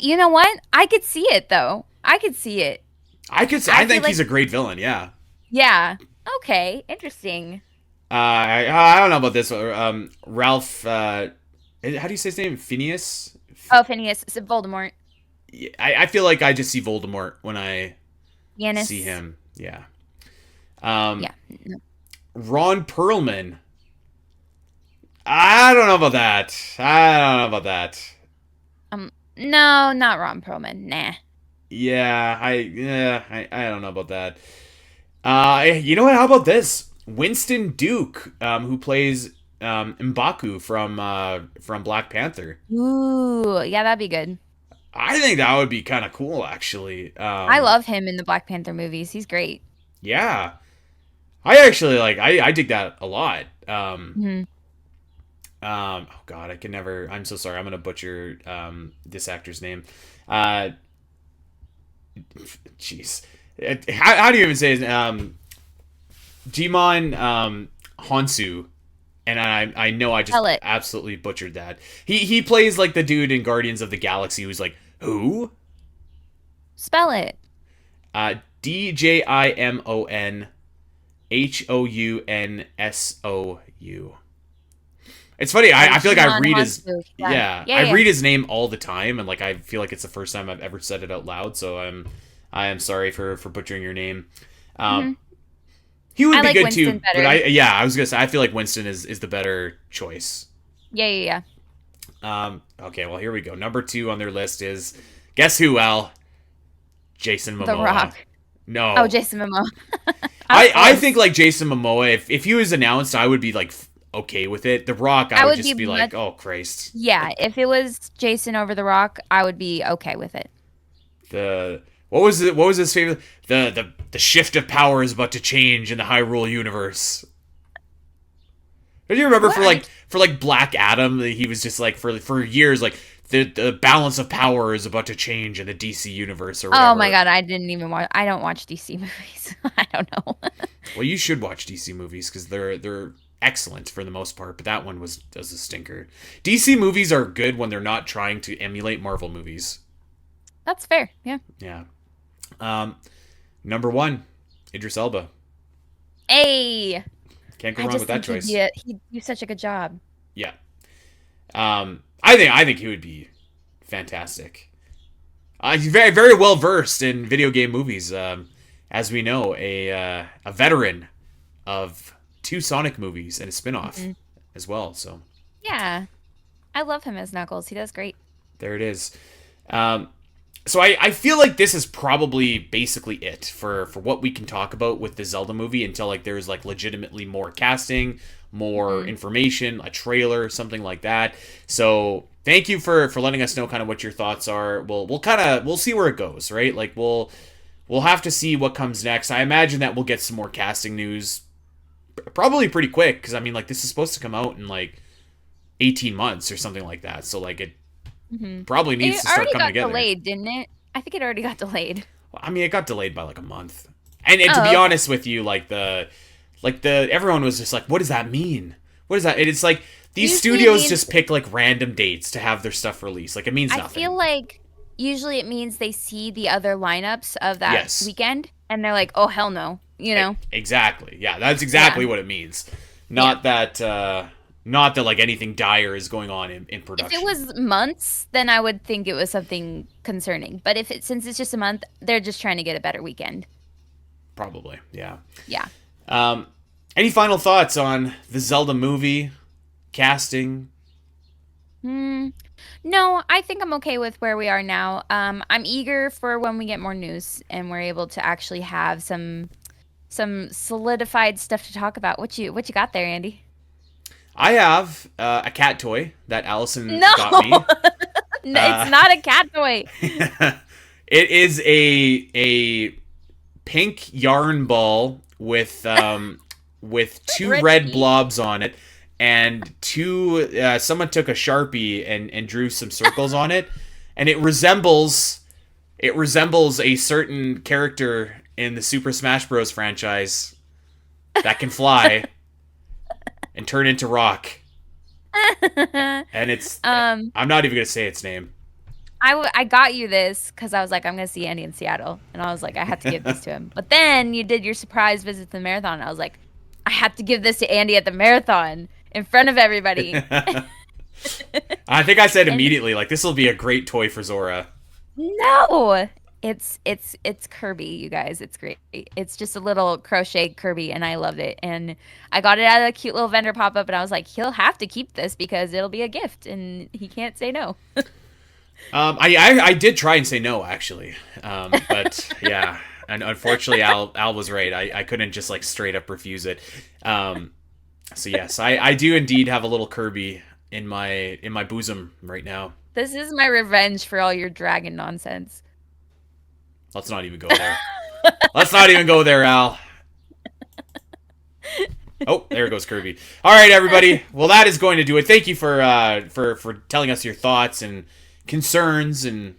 you know what? I could see it though. I could see it. I I feel think like, he's a great villain. Yeah. yeah. Okay, interesting. I don't know about this. Ralph. How do you say his name? Phineas. Oh, Phineas, Voldemort, I feel like I just see Voldemort when I see Yanis. him. Yeah. Um, Yeah. No. Ron Perlman. I don't know about that. I don't know about that. No, not Ron Perlman. Nah. I don't know about that. You know what? How about this? Winston Duke, who plays M'Baku from Black Panther. Ooh, yeah, that'd be good. I think that would be kind of cool, actually. I love him in the Black Panther movies. He's great. Yeah, I actually like. I dig that a lot. Hmm. Oh God, I can never. I'm so sorry. I'm gonna butcher this actor's name. Uh, Jeez, how do you even say his Jimon Honsu? And I know I just Spell it. absolutely butchered that. He plays like the dude in Guardians of the Galaxy who's like who? Spell it. DJIMONHOUNSOU. It's funny. Oh, I feel like I Jimon read his Honsu. Yeah. yeah Yeah, I yeah. read his name all the time, and like I feel like it's the first time I've ever said it out loud. So I am sorry for butchering your name. Um, Hmm. he would I be like good too, Winston but better. I was gonna say I feel like Winston is the better choice. Yeah, yeah, yeah. Okay, well here we go. Number 2 on their list is guess who? Al Jason The Momoa. Rock. Oh, No, Jason Momoa. I was I think close. like Jason Momoa. If he was announced, I would be like okay with it. The Rock, I I would would be just be like, much. oh Christ. Yeah, if it was Jason over The Rock, I would be okay with it. The what was it? What was his favorite? The shift of power is about to change in the Hyrule universe. Don't you remember What are you? for like Black Adam? He was just like for years like the balance of power is about to change in the DC universe or Oh my whatever. God, I didn't even watch. I don't watch DC movies. I don't know. Well, you should watch DC movies because they're excellent for the most part. But that one was a stinker. DC movies are good when they're not trying to emulate Marvel movies. That's fair. Yeah. Yeah. Um, Number 1, Idris Elba. Hey, Can't go I wrong just with that think choice. he'd do such a good job. Yeah. I think he would be fantastic. He's very well versed in video game movies. As we know, a veteran of 2 Sonic movies and a spin-off Hmm. as well. So Yeah, I love him as Knuckles. He does great. there it is. Um, So I feel like this is probably basically it for what we can talk about with the Zelda movie until like there's like legitimately more casting, more information, a trailer, something like that. So thank you for letting us know kind of what your thoughts are. We'll see where it goes, right? Like we'll have to see what comes next. I imagine that we'll get some more casting news probably pretty quick because I mean like this is supposed to come out in like 18 months or something like that. So like it probably needs to start coming together. It already got delayed, didn't it? I think it already got delayed. Well, I mean, it got delayed by like a month. And to be honest with you, like the everyone was just like, what does that mean? What is that? And it's like these studios just pick like random dates to have their stuff released. Like it means nothing. I feel like usually it means they see the other lineups of that weekend and they're like, oh hell no, you know? Exactly. Yeah, that's exactly what it means. Not that like anything dire is going on in production. If it was months, then I would think it was something concerning. But since it's just a month, they're just trying to get a better weekend. Probably, yeah. Yeah. Any final thoughts on the Zelda movie, casting? No, I think I'm okay with where we are now. I'm eager for when we get more news and we're able to actually have some solidified stuff to talk about. What you got there, Andy? I have a cat toy that Allison got me. It's not a cat toy. It is a pink yarn ball with two red blobs on it, and someone took a Sharpie and drew some circles on it, and it resembles a certain character in the Super Smash Bros. Franchise that can fly and turn into rock. And it's I'm not even gonna say its name. I got you this because I was like, I'm gonna see Andy in Seattle, and I was like, I had to give this to him. But then you did your surprise visit to the marathon, and I was like, I have to give this to Andy at the marathon in front of everybody. I think I said immediately, like, this will be a great toy for Zora. No, it's Kirby, you guys. It's great. It's just a little crochet Kirby, and I love it. And I got it out of a cute little vendor pop up, and I was like, he'll have to keep this because it'll be a gift, and he can't say no. I did try and say no, actually, but yeah, and unfortunately, Al was right. I couldn't just like straight up refuse it. So yes, I do indeed have a little Kirby in my bosom right now. This is my revenge for all your dragon nonsense. Let's not even go there. Let's not even go there, Al. Oh, there goes Kirby. All right, everybody. Well, that is going to do it. Thank you for telling us your thoughts and concerns and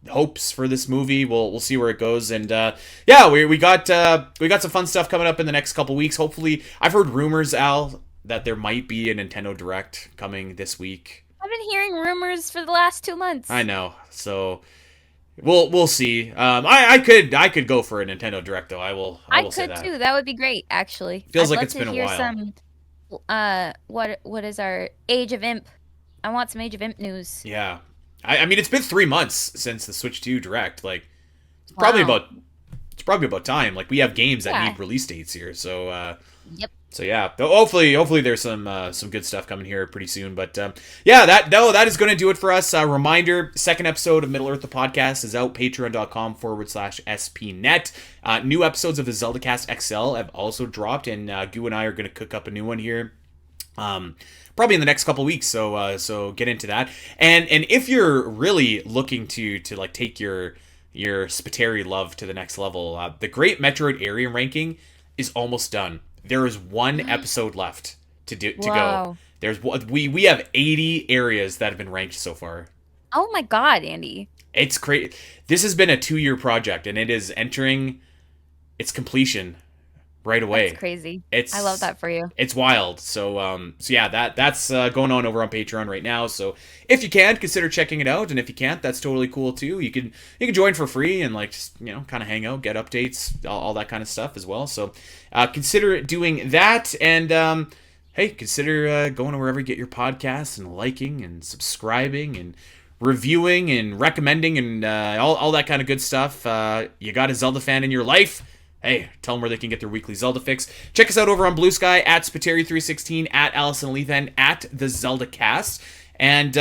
hopes for this movie. We'll see where it goes, and yeah, we got some fun stuff coming up in the next couple weeks. Hopefully, I've heard rumors, Al, that there might be a Nintendo Direct coming this week. I've been hearing rumors for the last 2 months. I know, so we'll see. I could go for a Nintendo Direct though. I will say that. I could too. That would be great, actually. Feels like it's been a while. What is our Age of Imp? I want some Age of Imp news. Yeah. I mean, it's been 3 months since the Switch 2 Direct. Like, it's probably about time. Like, we have games that need release dates here. So, yep. So yeah, hopefully there's some good stuff coming here pretty soon. But yeah, that is going to do it for us. Reminder: second episode of Middle Earth the podcast is out. Patreon.com/spnet. New episodes of the Zelda Cast XL have also dropped, and Gu and I are going to cook up a new one here. Probably in the next couple weeks, so get into that. And if you're really looking to like take your Spiteri love to the next level, the Great Metroid Area Ranking is almost done. There is one episode left to go. We have 80 areas that have been ranked so far. Oh my god, Andy! It's crazy. This has been a 2-year project, and it is entering its completion right away. That's crazy. I love that for you. It's wild. So yeah, that's going on over on Patreon right now. So if you can, consider checking it out, and if you can't, that's totally cool too. You can join for free and like just kind of hang out, get updates, all that kind of stuff as well. So consider doing that, and hey, consider going wherever you get your podcasts and liking and subscribing and reviewing and recommending and all that kind of good stuff. You got a Zelda fan in your life? Hey, tell them where they can get their weekly Zelda fix. Check us out over on Blue Sky at Spiteri316 at Allison Lethan at the Zelda Cast. And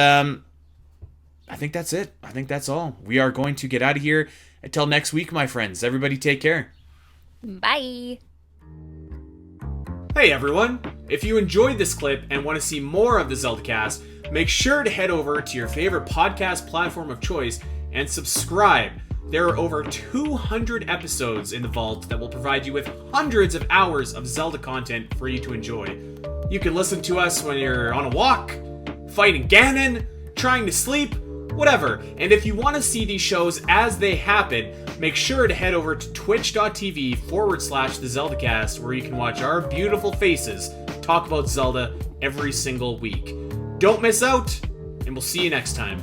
I think that's it. I think that's all. We are going to get out of here. Until next week, my friends. Everybody take care. Bye. Hey everyone! If you enjoyed this clip and want to see more of the Zelda Cast, make sure to head over to your favorite podcast platform of choice and subscribe. There are over 200 episodes in the vault that will provide you with hundreds of hours of Zelda content for you to enjoy. You can listen to us when you're on a walk, fighting Ganon, trying to sleep, whatever. And if you want to see these shows as they happen, make sure to head over to twitch.tv/the Zelda Cast, where you can watch our beautiful faces talk about Zelda every single week. Don't miss out, and we'll see you next time.